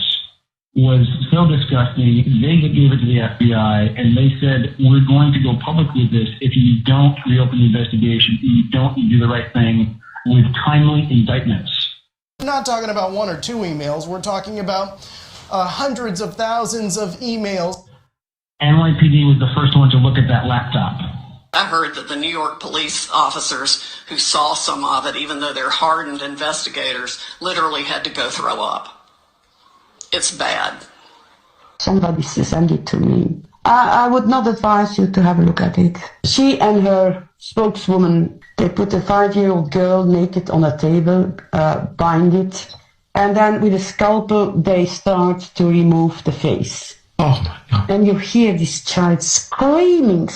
was so disgusting. They gave it to the FBI, and they said, we're going to go public with this if you don't reopen the investigation, if you don't do the right thing with timely indictments. We're not talking about 1 or 2 emails. We're talking about hundreds of thousands of emails. NYPD was the first one to look at that laptop. I heard that the New York police officers who saw some of it, even though they're hardened investigators, literally had to go throw up. It's bad. Somebody sent it to me. I would not advise you to have a look at it. She and her spokeswoman, they put a 5-year-old girl naked on a table, bind it, and then with a scalpel they start to remove the face. Oh my God. And you hear this child screaming,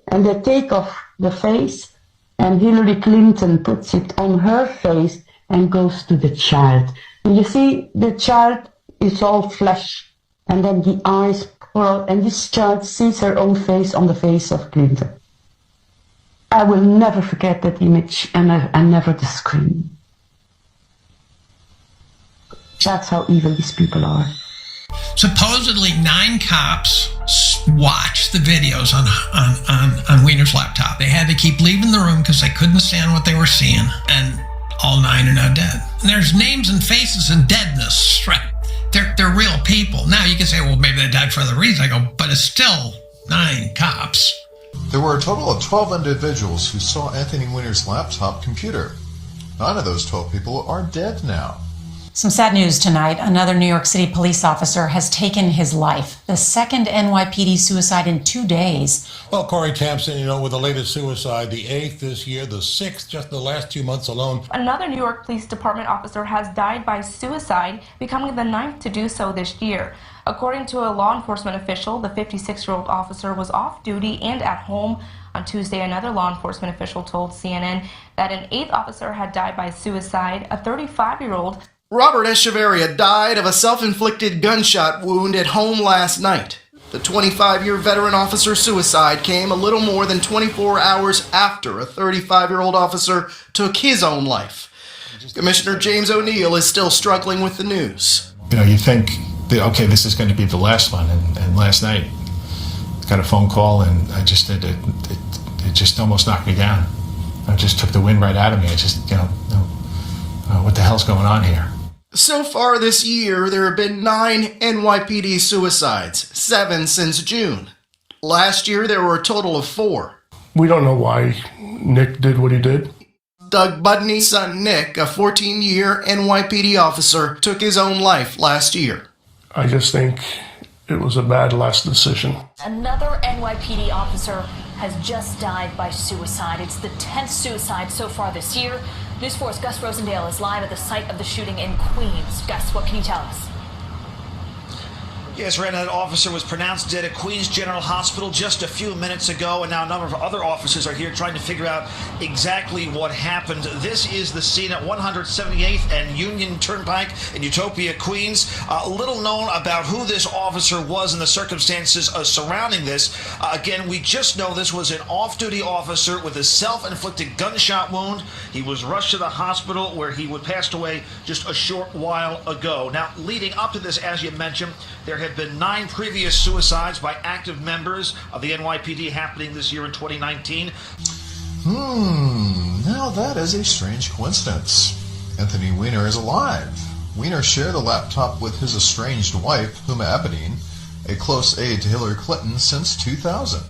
and they take off the face, and Hillary Clinton puts it on her face and goes to the child. And you see, the child is all flesh, and then the eyes pour out, and this child sees her own face on the face of Clinton. I will never forget that image, and never the scream. That's how evil these people are. Supposedly 9 cops watched the videos on Weiner's laptop. They had to keep leaving the room because they couldn't stand what they were seeing, and all 9 are now dead. And there's names and faces and deadness, right? They're real people. Now you can say, well, maybe they died for other reasons. I go, but it's still 9 cops. There were a total of 12 individuals who saw Anthony Weiner's laptop computer. 9 of those 12 people are dead now. Some sad news tonight. Another New York City police officer has taken his life. The second NYPD suicide in 2 days. Well, Corey Tampson, with the latest suicide, the 8th this year, the 6th just the last 2 months alone. Another New York Police Department officer has died by suicide, becoming the 9th to do so this year. According to a law enforcement official, the 56-year-old officer was off duty and at home. On Tuesday, another law enforcement official told CNN that an 8th officer had died by suicide. A 35-year-old Robert Echeverria died of a self-inflicted gunshot wound at home last night. The 25-year veteran officer's suicide came a little more than 24 hours after a 35-year-old officer took his own life. Commissioner James O'Neill is still struggling with the news. You think, okay, this is going to be the last one, and last night I got a phone call, and I just it just almost knocked me down. It just took the wind right out of me. I just, what the hell's going on here? So far this year, there have been 9 NYPD suicides, 7 since June. Last year, there were a total of 4. We don't know why Nick did what he did. Doug Budney's son Nick, a 14-year NYPD officer, took his own life last year. I just think it was a bad last decision. Another NYPD officer has just died by suicide. It's the 10th suicide so far this year. News 4's Gus Rosendale is live at the site of the shooting in Queens. Gus, what can you tell us? Yes, Rena, that officer was pronounced dead at Queens General Hospital just a few minutes ago, and now a number of other officers are here trying to figure out exactly what happened. This is the scene at 178th and Union Turnpike in Utopia, Queens. Little known about who this officer was and the circumstances surrounding this. Again, we just know this was an off-duty officer with a self-inflicted gunshot wound. He was rushed to the hospital where he passed away just a short while ago. Now, leading up to this, as you mentioned, there have been 9 previous suicides by active members of the NYPD happening this year in 2019. Now that is a strange coincidence. Anthony Weiner is alive. Weiner shared a laptop with his estranged wife, Huma Abedin, a close aide to Hillary Clinton since 2000.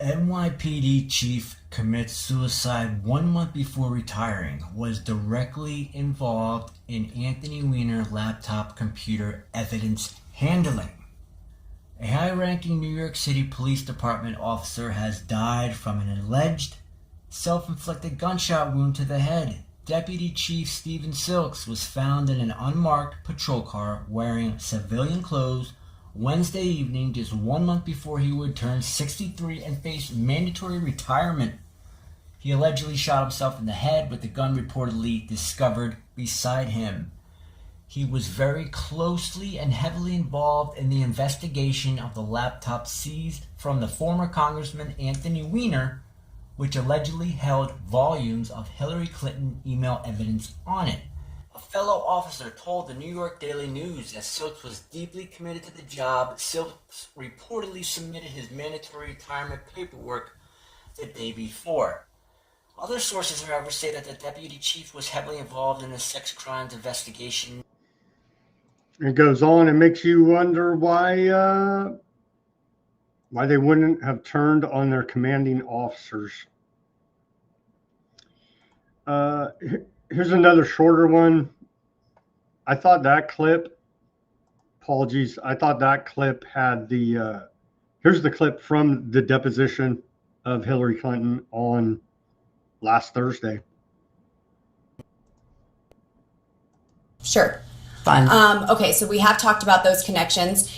NYPD chief commits suicide 1 month before retiring, was directly involved in Anthony Weiner laptop computer evidence handling. A high-ranking New York City Police Department officer has died from an alleged self-inflicted gunshot wound to the head. Deputy Chief Stephen Silks was found in an unmarked patrol car wearing civilian clothes Wednesday evening, just 1 month before he would turn 63 and face mandatory retirement. He allegedly shot himself in the head, with the gun reportedly discovered beside him. He was very closely and heavily involved in the investigation of the laptop seized from the former Congressman Anthony Weiner which allegedly held volumes of Hillary Clinton email evidence on it. A fellow officer told the New York Daily News that Silks was deeply committed to the job. Silks reportedly submitted his mandatory retirement paperwork the day before. Other sources, however, say that the deputy chief was heavily involved in the sex crimes investigation. It goes on and makes you wonder why they wouldn't have turned on their commanding officers. Here's another shorter one. I thought that clip, apologies, I thought that clip had the, here's the clip from the deposition of Hillary Clinton on last Thursday. Sure. Fun. Okay, so we have talked about those connections.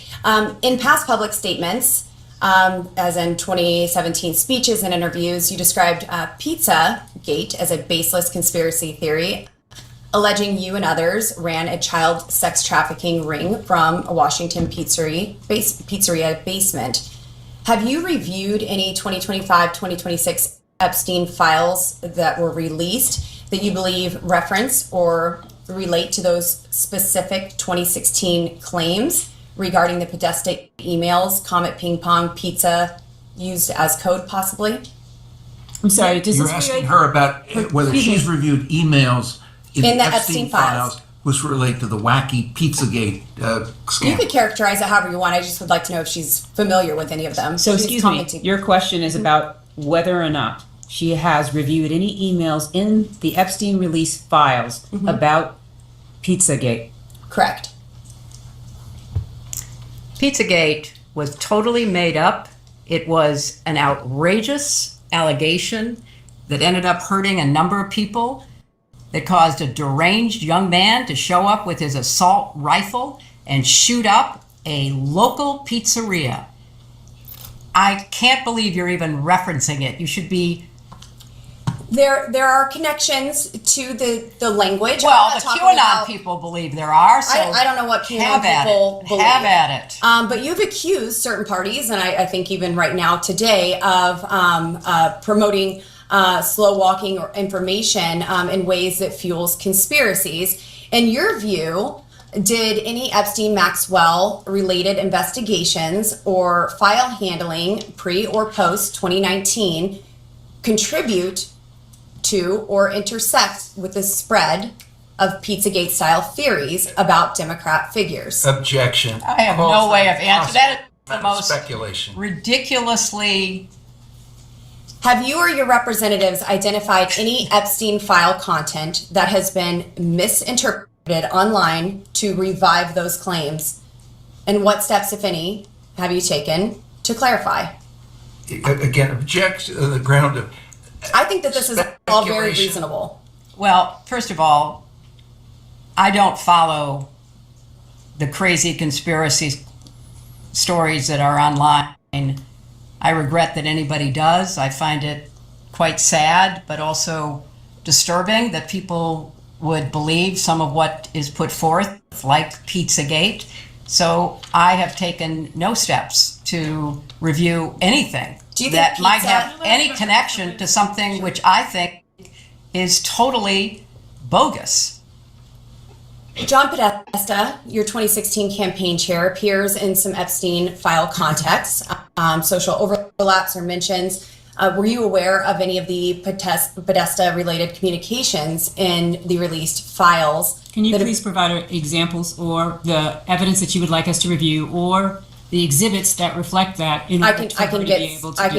In past public statements, as in 2017 speeches and interviews, you described Pizzagate as a baseless conspiracy theory, alleging you and others ran a child sex trafficking ring from a Washington pizzeria basement. Have you reviewed any 2025-2026 Epstein files that were released that you believe reference or relate to those specific 2016 claims regarding the Podesta emails, Comet Ping Pong Pizza used as code possibly? I'm sorry, You're asking her about whether she's reviewed emails in the Epstein files which relate to the wacky Pizzagate scam. You could characterize it however you want. I just would like to know if she's familiar with any of them. So excuse me, your question is about whether or not she has reviewed any emails in the Epstein release files about Pizzagate. Correct. Pizzagate was totally made up. It was an outrageous allegation that ended up hurting a number of people, that caused a deranged young man to show up with his assault rifle and shoot up a local pizzeria. I can't believe you're even referencing it. You should be. There are connections to the language. Well, the QAnon people believe there are. So I don't know what QAnon people believe. Have at it. But you've accused certain parties, and I think even right now today, of promoting slow walking or information in ways that fuels conspiracies. In your view, did any Epstein-Maxwell related investigations or file handling pre or post 2019 contribute to or intersect with the spread of Pizzagate style theories about Democrat figures? Objection. I have no way of answering that. Is the most speculation. Ridiculously. Have you or your representatives identified any Epstein file content that has been misinterpreted online to revive those claims? And what steps, if any, have you taken to clarify? Again, object on the ground of. I think that this is all very reasonable. Well, first of all, I don't follow the crazy conspiracy stories that are online. I regret that anybody does. I find it quite sad, but also disturbing that people would believe some of what is put forth, like Pizzagate. So I have taken no steps to review anything that might have any connection to something which I think is totally bogus. John Podesta, your 2016 campaign chair, appears in some Epstein file contexts. Social overlaps or mentions. Were you aware of any of the Podesta-related communications in the released files? Can you please provide examples or the evidence that you would like us to review, or the exhibits that reflect that? I can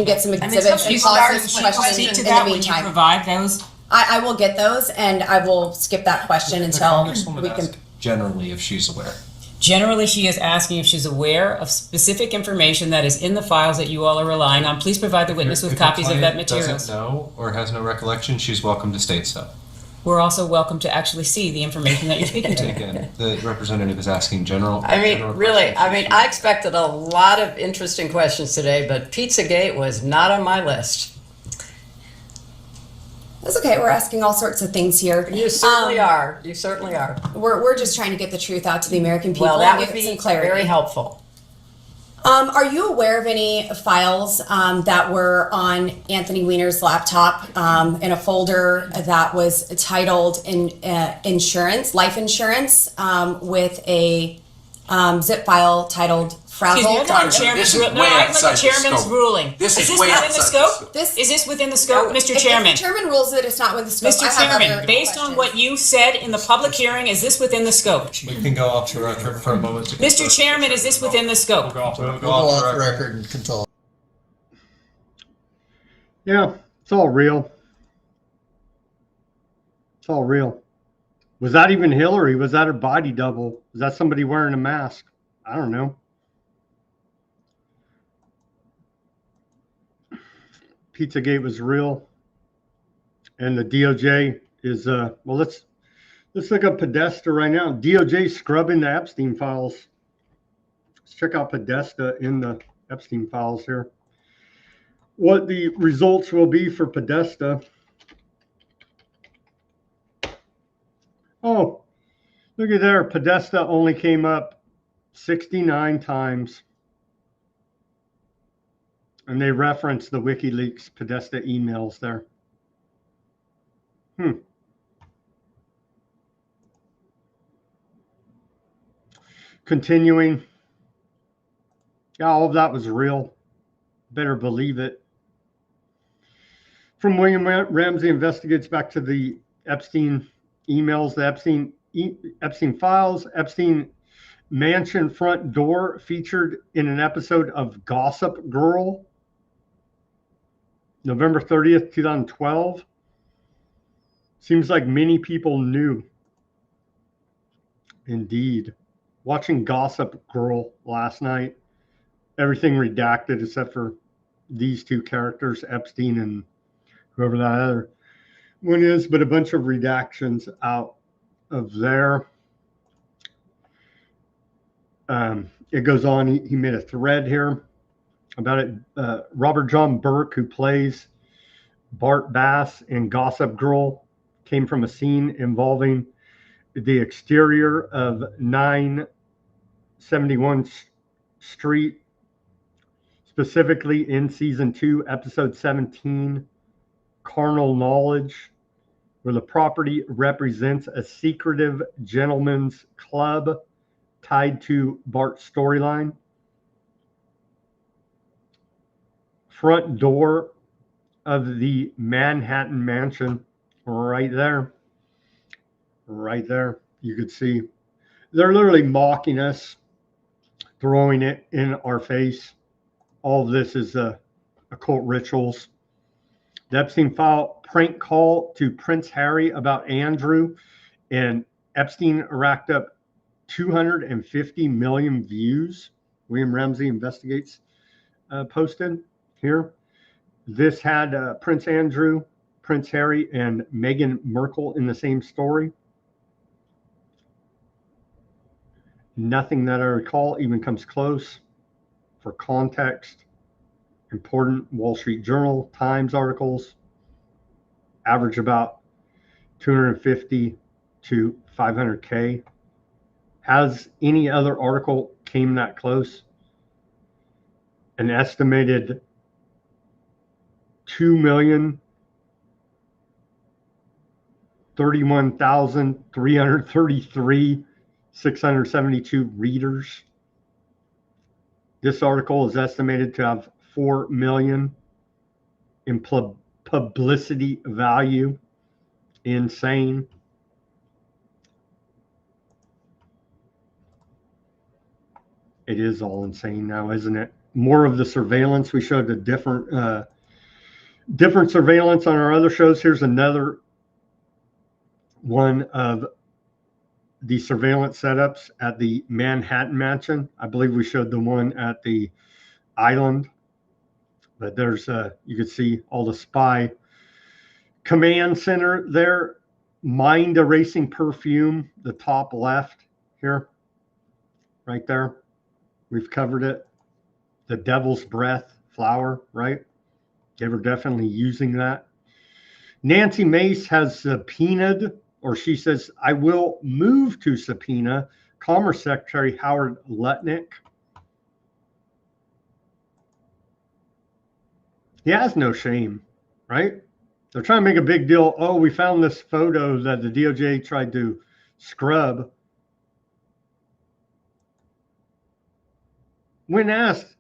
get some exhibits and pause some questions in the meantime. Provide those. I will get those, and I will skip that question until we can. Generally, if she's aware. Generally, she is asking if she's aware of specific information that is in the files that you all are relying on. Please provide the witness with copies of that material. If the client doesn't know or has no recollection, she's welcome to state so. We're also welcome to actually see the information that you're speaking to. Again, the representative is asking general. I expected a lot of interesting questions today, but Pizzagate was not on my list. That's okay. We're asking all sorts of things here. You certainly are. You certainly are. We're just trying to get the truth out to the American people. Well, that and would be some clarity. Very helpful. Are you aware of any files that were on Anthony Weiner's laptop in a folder that was titled insurance, life insurance, with a zip file titled Frazzleddrip? Chairman's ruling. This is this way within the outside scope? Is this within the scope, Mr. Chairman? If the chairman rules that it's not within the scope. Mr. Chairman, based on what you said in the public hearing, is this within the scope? We can go off the record for a moment. Mr. Chairman, is this within the scope? We'll go Go off the record and control. Yeah, it's all real. It's all real. Was that even Hillary? Was that her body double? Was that somebody wearing a mask? I don't know. Pizzagate was real, and the DOJ is well. Let's look up Podesta right now. DOJ scrubbing the Epstein files. Let's check out Podesta in the Epstein files here. What the results will be for Podesta. Oh, look at there. Podesta only came up 69 times. And they reference the WikiLeaks Podesta emails there. Continuing. Yeah, all of that was real. Better believe it. From William Ramsey investigates back to the Epstein emails, the Epstein files, Epstein mansion front door featured in an episode of Gossip Girl. November 30th, 2012. Seems like many people knew. Indeed. Watching Gossip Girl last night. Everything redacted except for these two characters, Epstein and whoever that other one is, but a bunch of redactions out of there. It goes on. He made a thread here about it. Robert John Burke, who plays Bart Bass in Gossip Girl, came from a scene involving the exterior of 971 Street, specifically in season 2, episode 17, Carnal Knowledge, where the property represents a secretive gentleman's club tied to Bart's storyline. Front door of the Manhattan mansion, right there. Right there. You could see. They're literally mocking us, throwing it in our face. All of this is occult rituals. The Epstein file prank call to Prince Harry about Andrew, and Epstein racked up 250 million views. William Ramsey Investigates posted here. This had Prince Andrew, Prince Harry, and Meghan Markle in the same story. Nothing that I recall even comes close. For context, important Wall Street Journal, Times articles average about 250 to 500K. Has any other article came that close? An estimated 2,031,333 672 readers. This article is estimated to have 4 million in publicity value. Insane. It is all insane now, isn't it? More of the surveillance. We showed a different surveillance on our other shows. Here's another one of the surveillance setups at the Manhattan mansion. I believe we showed the one at the island, but there's you can see all the spy command center there. Mind erasing perfume, the top left here, right there. We've covered it. The devil's breath flower, right? They were definitely using that. Nancy Mace has subpoenaed, or she says, I will move to subpoena Commerce Secretary Howard Lutnick. He has no shame, right? They're trying to make a big deal. Oh, we found this photo that the DOJ tried to scrub. When asked,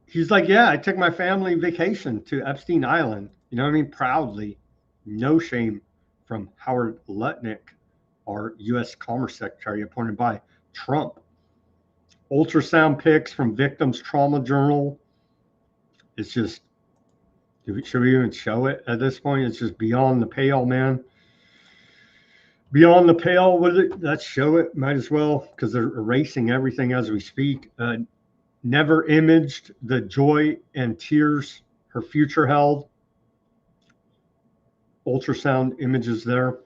he's like, yeah, I took my family vacation to Epstein Island. You know what I mean? Proudly. No shame from Howard Lutnick, our U.S. Commerce Secretary appointed by Trump. Ultrasound pics from Victims Trauma Journal. It's just, should we even show it at this point? It's just beyond the pale, man. Beyond the pale with it. Let's show it. Might as well, because they're erasing everything as we speak. Never imaged the joy and tears her future held. Ultrasound images there.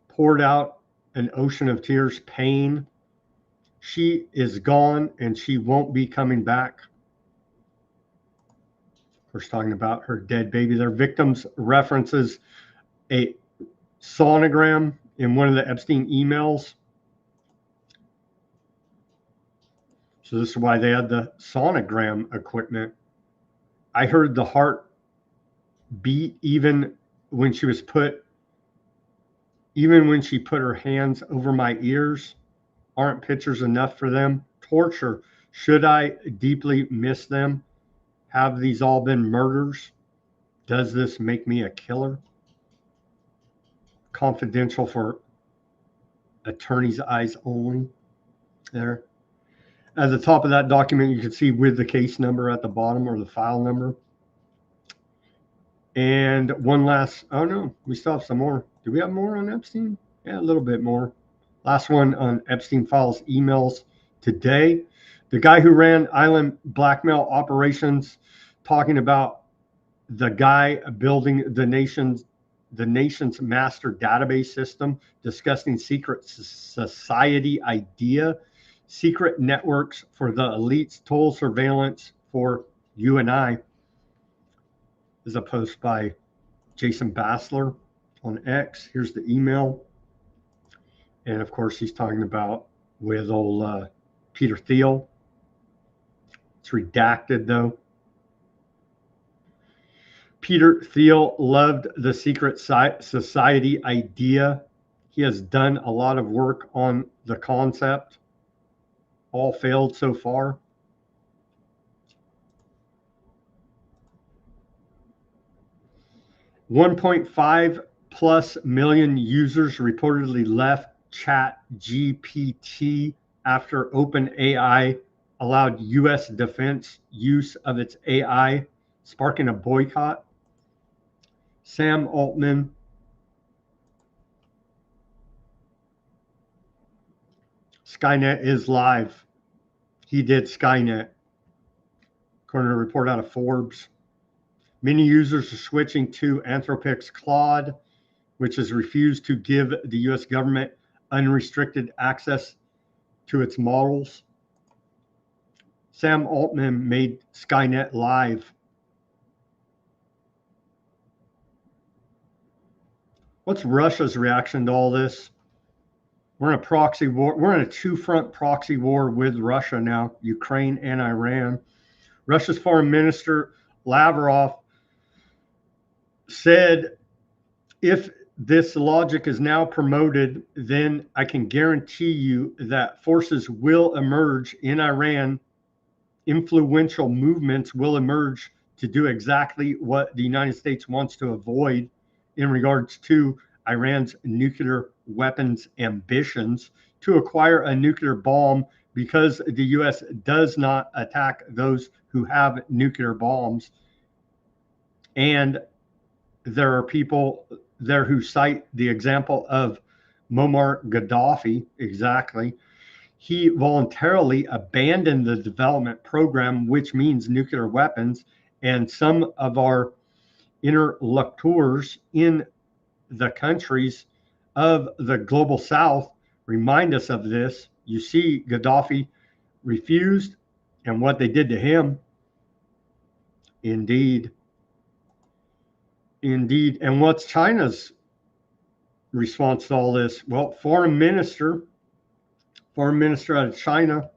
Poured out an ocean of tears, pain. She is gone and she won't be coming back. Of course, talking about her dead baby there. Victims references a sonogram in one of the Epstein emails. So this is why they had the sonogram equipment. I heard the heart beat even when she put her hands over my ears. Aren't pictures enough for them? Torture. Should I deeply miss them? Have these all been murders? Does this make me a killer? Confidential for attorney's eyes only. There. At the top of that document, you can see with the case number at the bottom or the file number. And one last, oh no, we still have some more. Do we have more on Epstein? Yeah, a little bit more. Last one on Epstein files emails today. The guy who ran island blackmail operations, talking about the guy building the nation's master database system, discussing secret society idea, secret networks for the elites, total surveillance for you and I. This is a post by Jason Bassler on X. Here's the email. And of course, he's talking about with old Peter Thiel. It's redacted though. Peter Thiel loved the secret society idea. He has done a lot of work on the concept. All failed so far. $1.5+ million users reportedly left ChatGPT after OpenAI allowed U.S. defense use of its AI, sparking a boycott. Sam Altman, Skynet is live. He did Skynet, according to a report out of Forbes. Many users are switching to Anthropic's Claude, which has refused to give the U.S. government unrestricted access to its models. Sam Altman made Skynet live. What's Russia's reaction to all this? We're in a proxy war. We're in a two-front proxy war with Russia now, Ukraine and Iran. Russia's Foreign Minister Lavrov said, if this logic is now promoted, then I can guarantee you that forces will emerge in Iran. Influential movements will emerge to do exactly what the United States wants to avoid in regards to Iran's nuclear weapons ambitions, to acquire a nuclear bomb, because the U.S. does not attack those who have nuclear bombs. And there are people there who cite the example of Muammar Gaddafi. Exactly. He voluntarily abandoned the development program, which means nuclear weapons. And some of our interlocutors in the countries of the global south remind us of this. You see, Gaddafi refused, and what they did to him. Indeed. Indeed. And what's China's response to all this? Well, foreign minister out of China,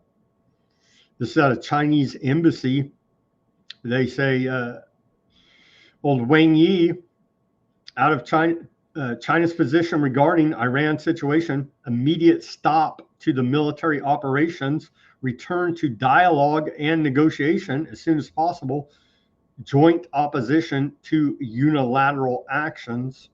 this is out of Chinese embassy, They say old Wang Yi, out of China, China's position regarding Iran situation, immediate stop to the military operations, return to dialogue and negotiation as soon as possible, joint opposition to unilateral actions.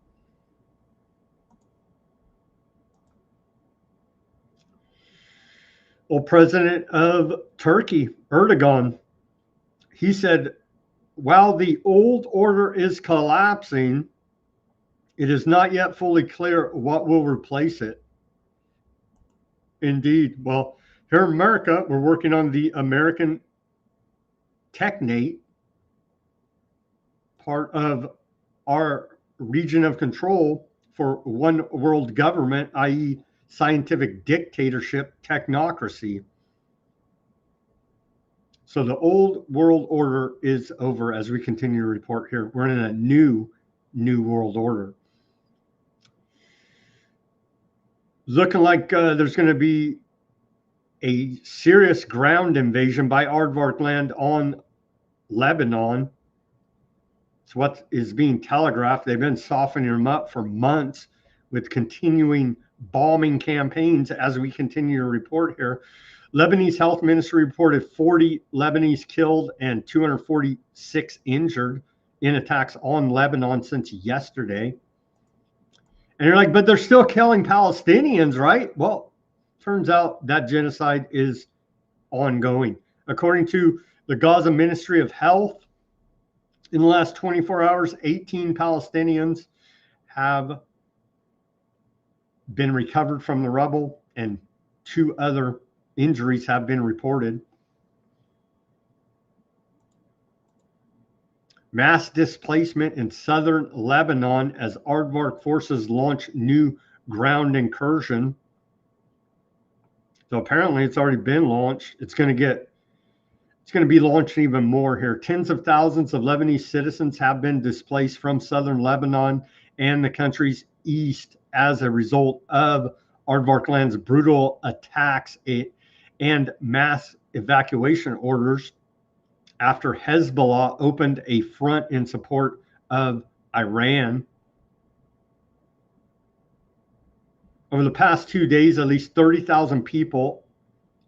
Well, President of Turkey, Erdogan, he said, while the old order is collapsing, it is not yet fully clear what will replace it. Indeed. Well, here in America, we're working on the American Technate, part of our region of control for one world government, i.e., scientific dictatorship technocracy. So the old world order is over as we continue to report here. We're in a new world order. Looking like there's going to be a serious ground invasion by Aardvark land on Lebanon. It's what is being telegraphed. They've been softening them up for months with continuing bombing campaigns as we continue to report here. Lebanese health ministry reported 40 Lebanese killed and 246 injured in attacks on Lebanon since yesterday. And you're like, but they're still killing Palestinians, right? Well, turns out that genocide is ongoing. According to the Gaza Ministry of Health, in the last 24 hours, 18 Palestinians have been recovered from the rubble and 2 other injuries have been reported. Mass displacement in southern Lebanon as Aardvark forces launch new ground incursion. So apparently it's already been launched. It's going to be launched even more here. Tens of thousands of Lebanese citizens have been displaced from southern Lebanon and the country's east as a result of Aardvark land's brutal attacks and mass evacuation orders after Hezbollah opened a front in support of Iran. Over the past 2 days, at least 30,000 people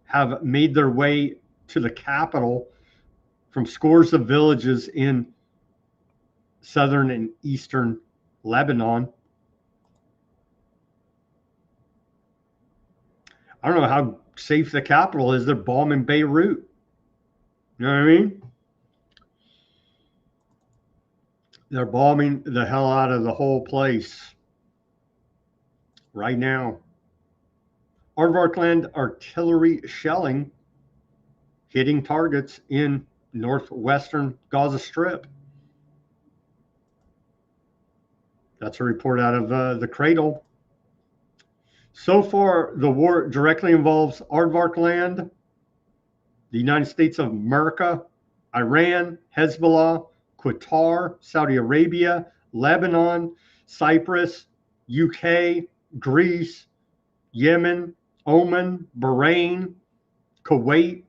have made their way to the capital from scores of villages in southern and eastern Lebanon. I don't know how safe the capital is. They're bombing Beirut. You know what I mean? They're bombing the hell out of the whole place right now. Aardvark land artillery shelling hitting targets in northwestern Gaza Strip. That's a report out of the Cradle. So far, the war directly involves Aardvark land, the United States of America, Iran, Hezbollah, Qatar, Saudi Arabia, Lebanon, Cyprus, UK, Greece, Yemen, Oman, Bahrain, Kuwait,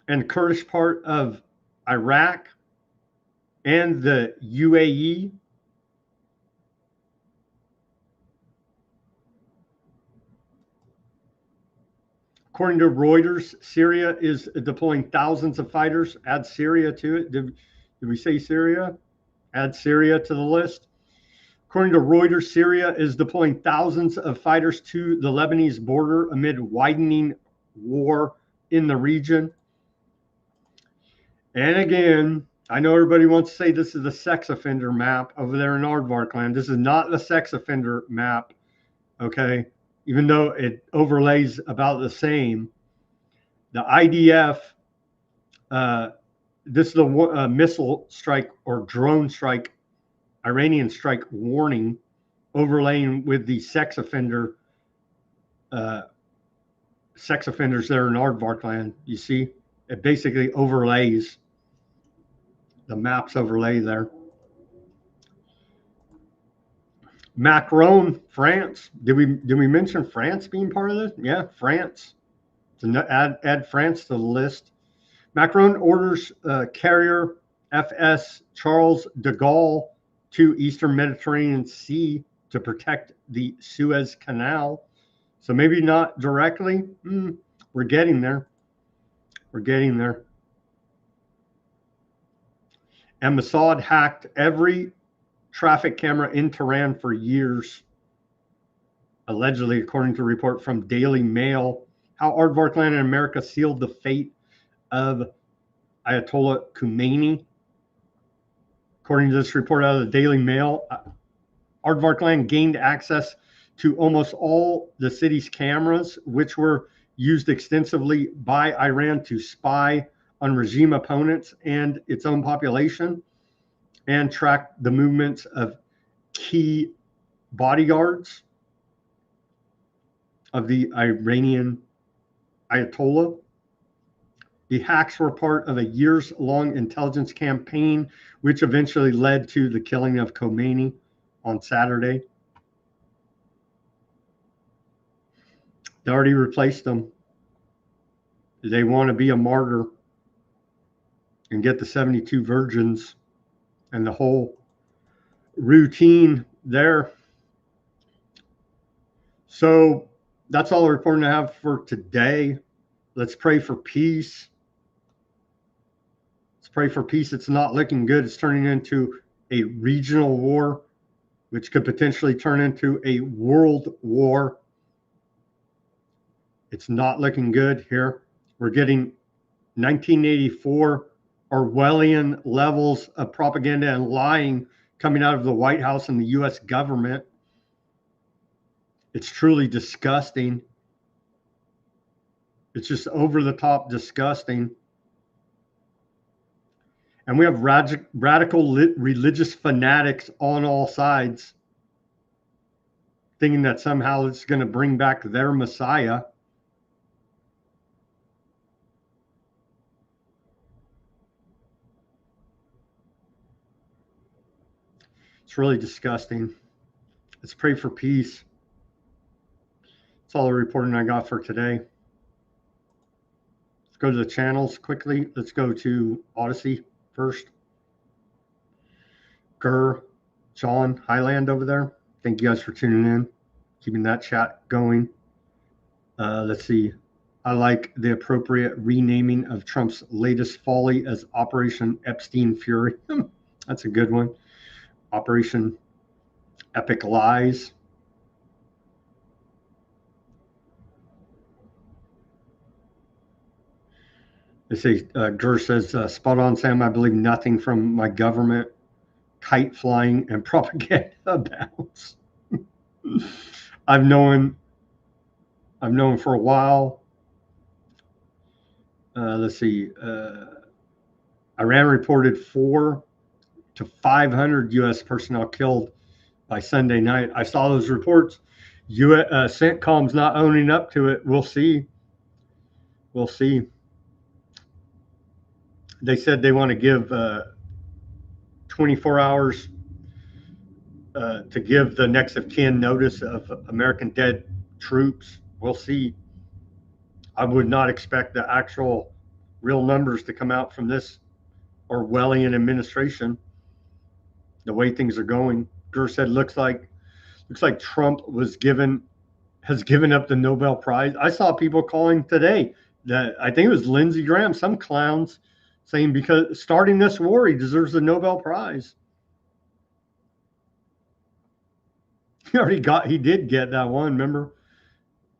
and Kurdish part of Iraq, and the UAE. According to Reuters, Syria is deploying thousands of fighters. Add Syria to it. Did we say Syria? Add Syria to the list. According to Reuters, Syria is deploying thousands of fighters to the Lebanese border amid widening war in the region. And again, I know everybody wants to say this is the sex offender map over there in Aardvark land. This is not the sex offender map, okay? Even though it overlays about the same. The IDF, this is the missile strike or drone strike, Iranian strike warning, overlaying with the sex offenders there in Aardvark land. You see, it basically overlays. The maps overlay there. Macron, France. Did we mention France being part of this? Yeah, France. So add France to the list. Macron orders carrier FS Charles de Gaulle to Eastern Mediterranean Sea to protect the Suez Canal. So maybe not directly. We're getting there. We're getting there. And Mossad hacked every traffic camera in Tehran for years, allegedly, according to a report from Daily Mail. How Aardvarkland and America sealed the fate of Ayatollah Khamenei. According to this report out of the Daily Mail, Aardvarkland gained access to almost all the city's cameras, which were used extensively by Iran to spy on regime opponents and its own population, and track the movements of key bodyguards of the Iranian Ayatollah. The hacks were part of a years-long intelligence campaign, which eventually led to the killing of Khamenei on Saturday. They already replaced him. They want to be a martyr and get the 72 virgins and the whole routine there. So that's all the reporting I have for today. Let's pray for peace. Let's pray for peace. It's not looking good. It's turning into a regional war, which could potentially turn into a world war. It's not looking good here. We're getting 1984 Orwellian levels of propaganda and lying coming out of the White House and the U.S. government. It's truly disgusting. It's just over the top disgusting. And we have radical religious fanatics on all sides, thinking that somehow it's going to bring back their Messiah. It's really disgusting. Let's pray for peace. That's all the reporting I got for today. Let's go to the channels quickly. Let's go to Odysee first. John Highland over there. Thank you guys for tuning in, keeping that chat going. Let's see. I like the appropriate renaming of Trump's latest folly as Operation Epstein Fury. That's a good one. Operation Epic Lies. They say, Gur says, spot on, Sam. I believe nothing from my government. Kite flying and propaganda abounds. I've known for a while. Let's see. Iran reported 400 to 500 U.S. personnel killed by Sunday night. I saw those reports. CENTCOM's not owning up to it. We'll see. We'll see. They said they want to give 24 hours to give the next of kin notice of American dead troops. We'll see. I would not expect the actual real numbers to come out from this Orwellian administration. The way things are going, Gur said, looks like Trump has given up the Nobel Prize. I saw people calling today that I think it was Lindsey Graham, some clowns, saying because starting this war, he deserves the Nobel Prize. He did get that one. Remember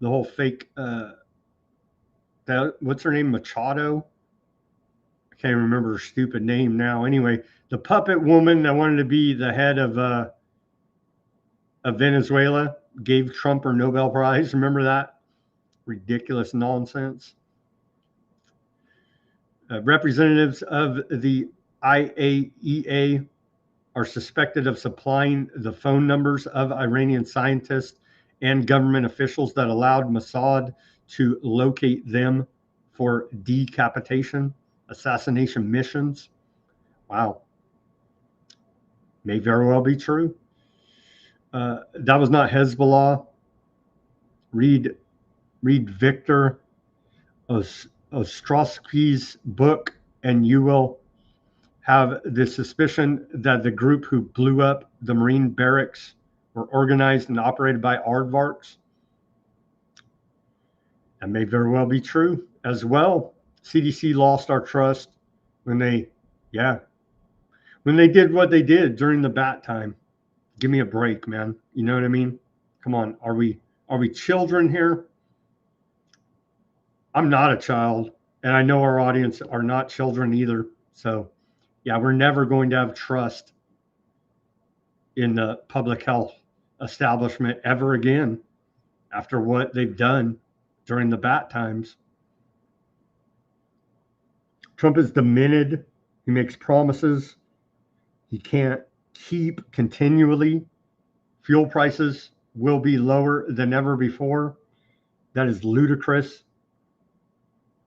the whole fake, what's her name? Machado. I can't remember her stupid name now. Anyway, the puppet woman that wanted to be the head of Venezuela gave Trump her Nobel Prize. Remember that? Ridiculous nonsense. Representatives of the IAEA are suspected of supplying the phone numbers of Iranian scientists and government officials that allowed Mossad to locate them for decapitation, assassination missions. Wow. May very well be true. That was not Hezbollah. Read Victor Ostrowski's book, and you will have the suspicion that the group who blew up the Marine barracks were organized and operated by aardvarks. That may very well be true as well. CDC lost our trust when they did what they did during the bat time. Give me a break, man. You know what I mean? Come on. Are we children here? I'm not a child, and I know our audience are not children either. So, yeah, we're never going to have trust in the public health establishment ever again after what they've done during the bat times. Trump is demented. He makes promises he can't keep continually. Fuel prices will be lower than ever before. That is ludicrous.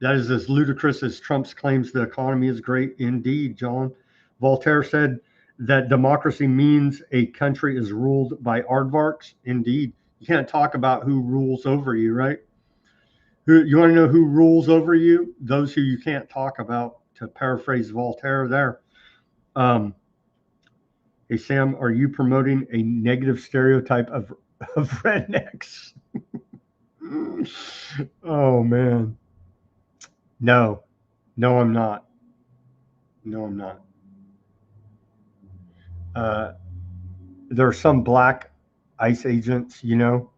That is as ludicrous as Trump's claims the economy is great. Indeed, John. Voltaire said that democracy means a country is ruled by aardvarks. Indeed. You can't talk about who rules over you, right? You want to know who rules over you? Those who you can't talk about, to paraphrase Voltaire there. Hey, Sam, are you promoting a negative stereotype of rednecks? Oh, man. No, I'm not. No, I'm not. There are some black ICE agents, you know.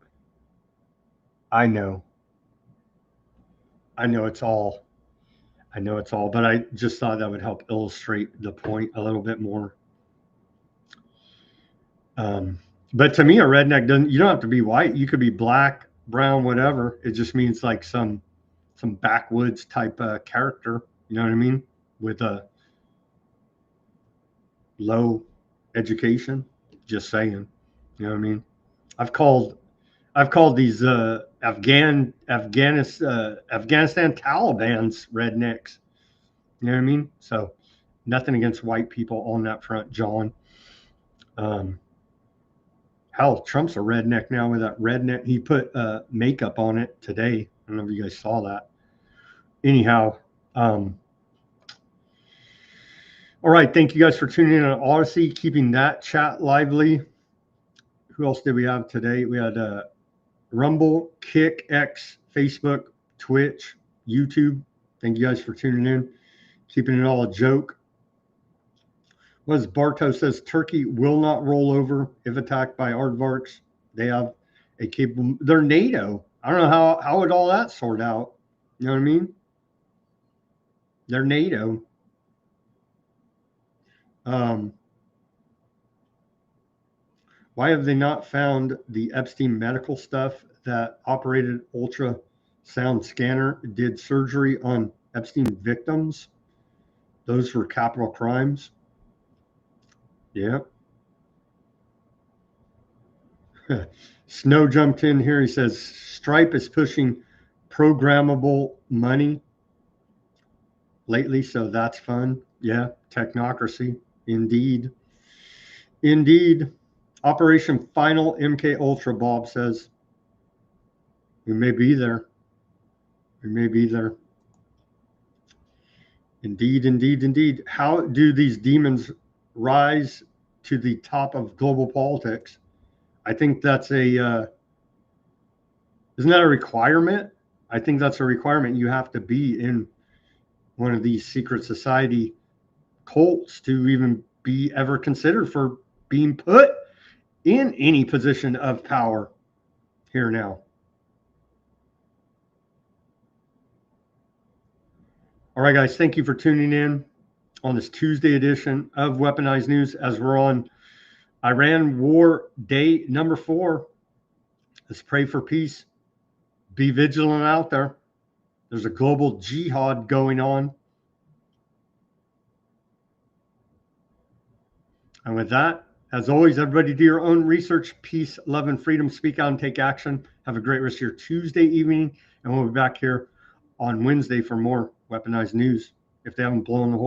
I know it's all, but I just thought that would help illustrate the point a little bit more. But to me, a redneck you don't have to be white. You could be black, brown, whatever. It just means like some backwoods type character, you know what I mean? With a low education, just saying, you know what I mean? I've called these Afghanistan Taliban's rednecks, you know what I mean? So nothing against white people on that front, John. Hell, Trump's a redneck now with that redneck. He put makeup on it today. I don't know if you guys saw that. Anyhow, all right. Thank you guys for tuning in on Odysee, keeping that chat lively. Who else did we have today? We had Rumble, Kick, X, Facebook, Twitch, YouTube. Thank you guys for tuning in, keeping it all a joke. What does Barto says? Turkey will not roll over if attacked by aardvarks. They have a capable. They're NATO. I don't know how would all that sort out. You know what I mean? They're NATO. Why have they not found the Epstein medical stuff that operated ultrasound scanner, did surgery on Epstein victims? Those were capital crimes. Yeah. Snow jumped in here. He says Stripe is pushing programmable money lately, so that's fun. Yeah, technocracy. Indeed. Operation Final MK Ultra, Bob says. We may be there. Indeed. How do these demons rise to the top of global politics? I think that's isn't that a requirement? I think that's a requirement. You have to be in one of these secret society cults to even be ever considered for being put in any position of power here now. All right, guys, thank you for tuning in on this Tuesday edition of Weaponized News as we're on Iran war day number 4. Let's pray for peace. Be vigilant out there. There's a global jihad going on. And with that, as always, everybody do your own research, peace, love, and freedom. Speak out and take action. Have a great rest of your Tuesday evening. And we'll be back here on Wednesday for more Weaponized News if they haven't blown the whole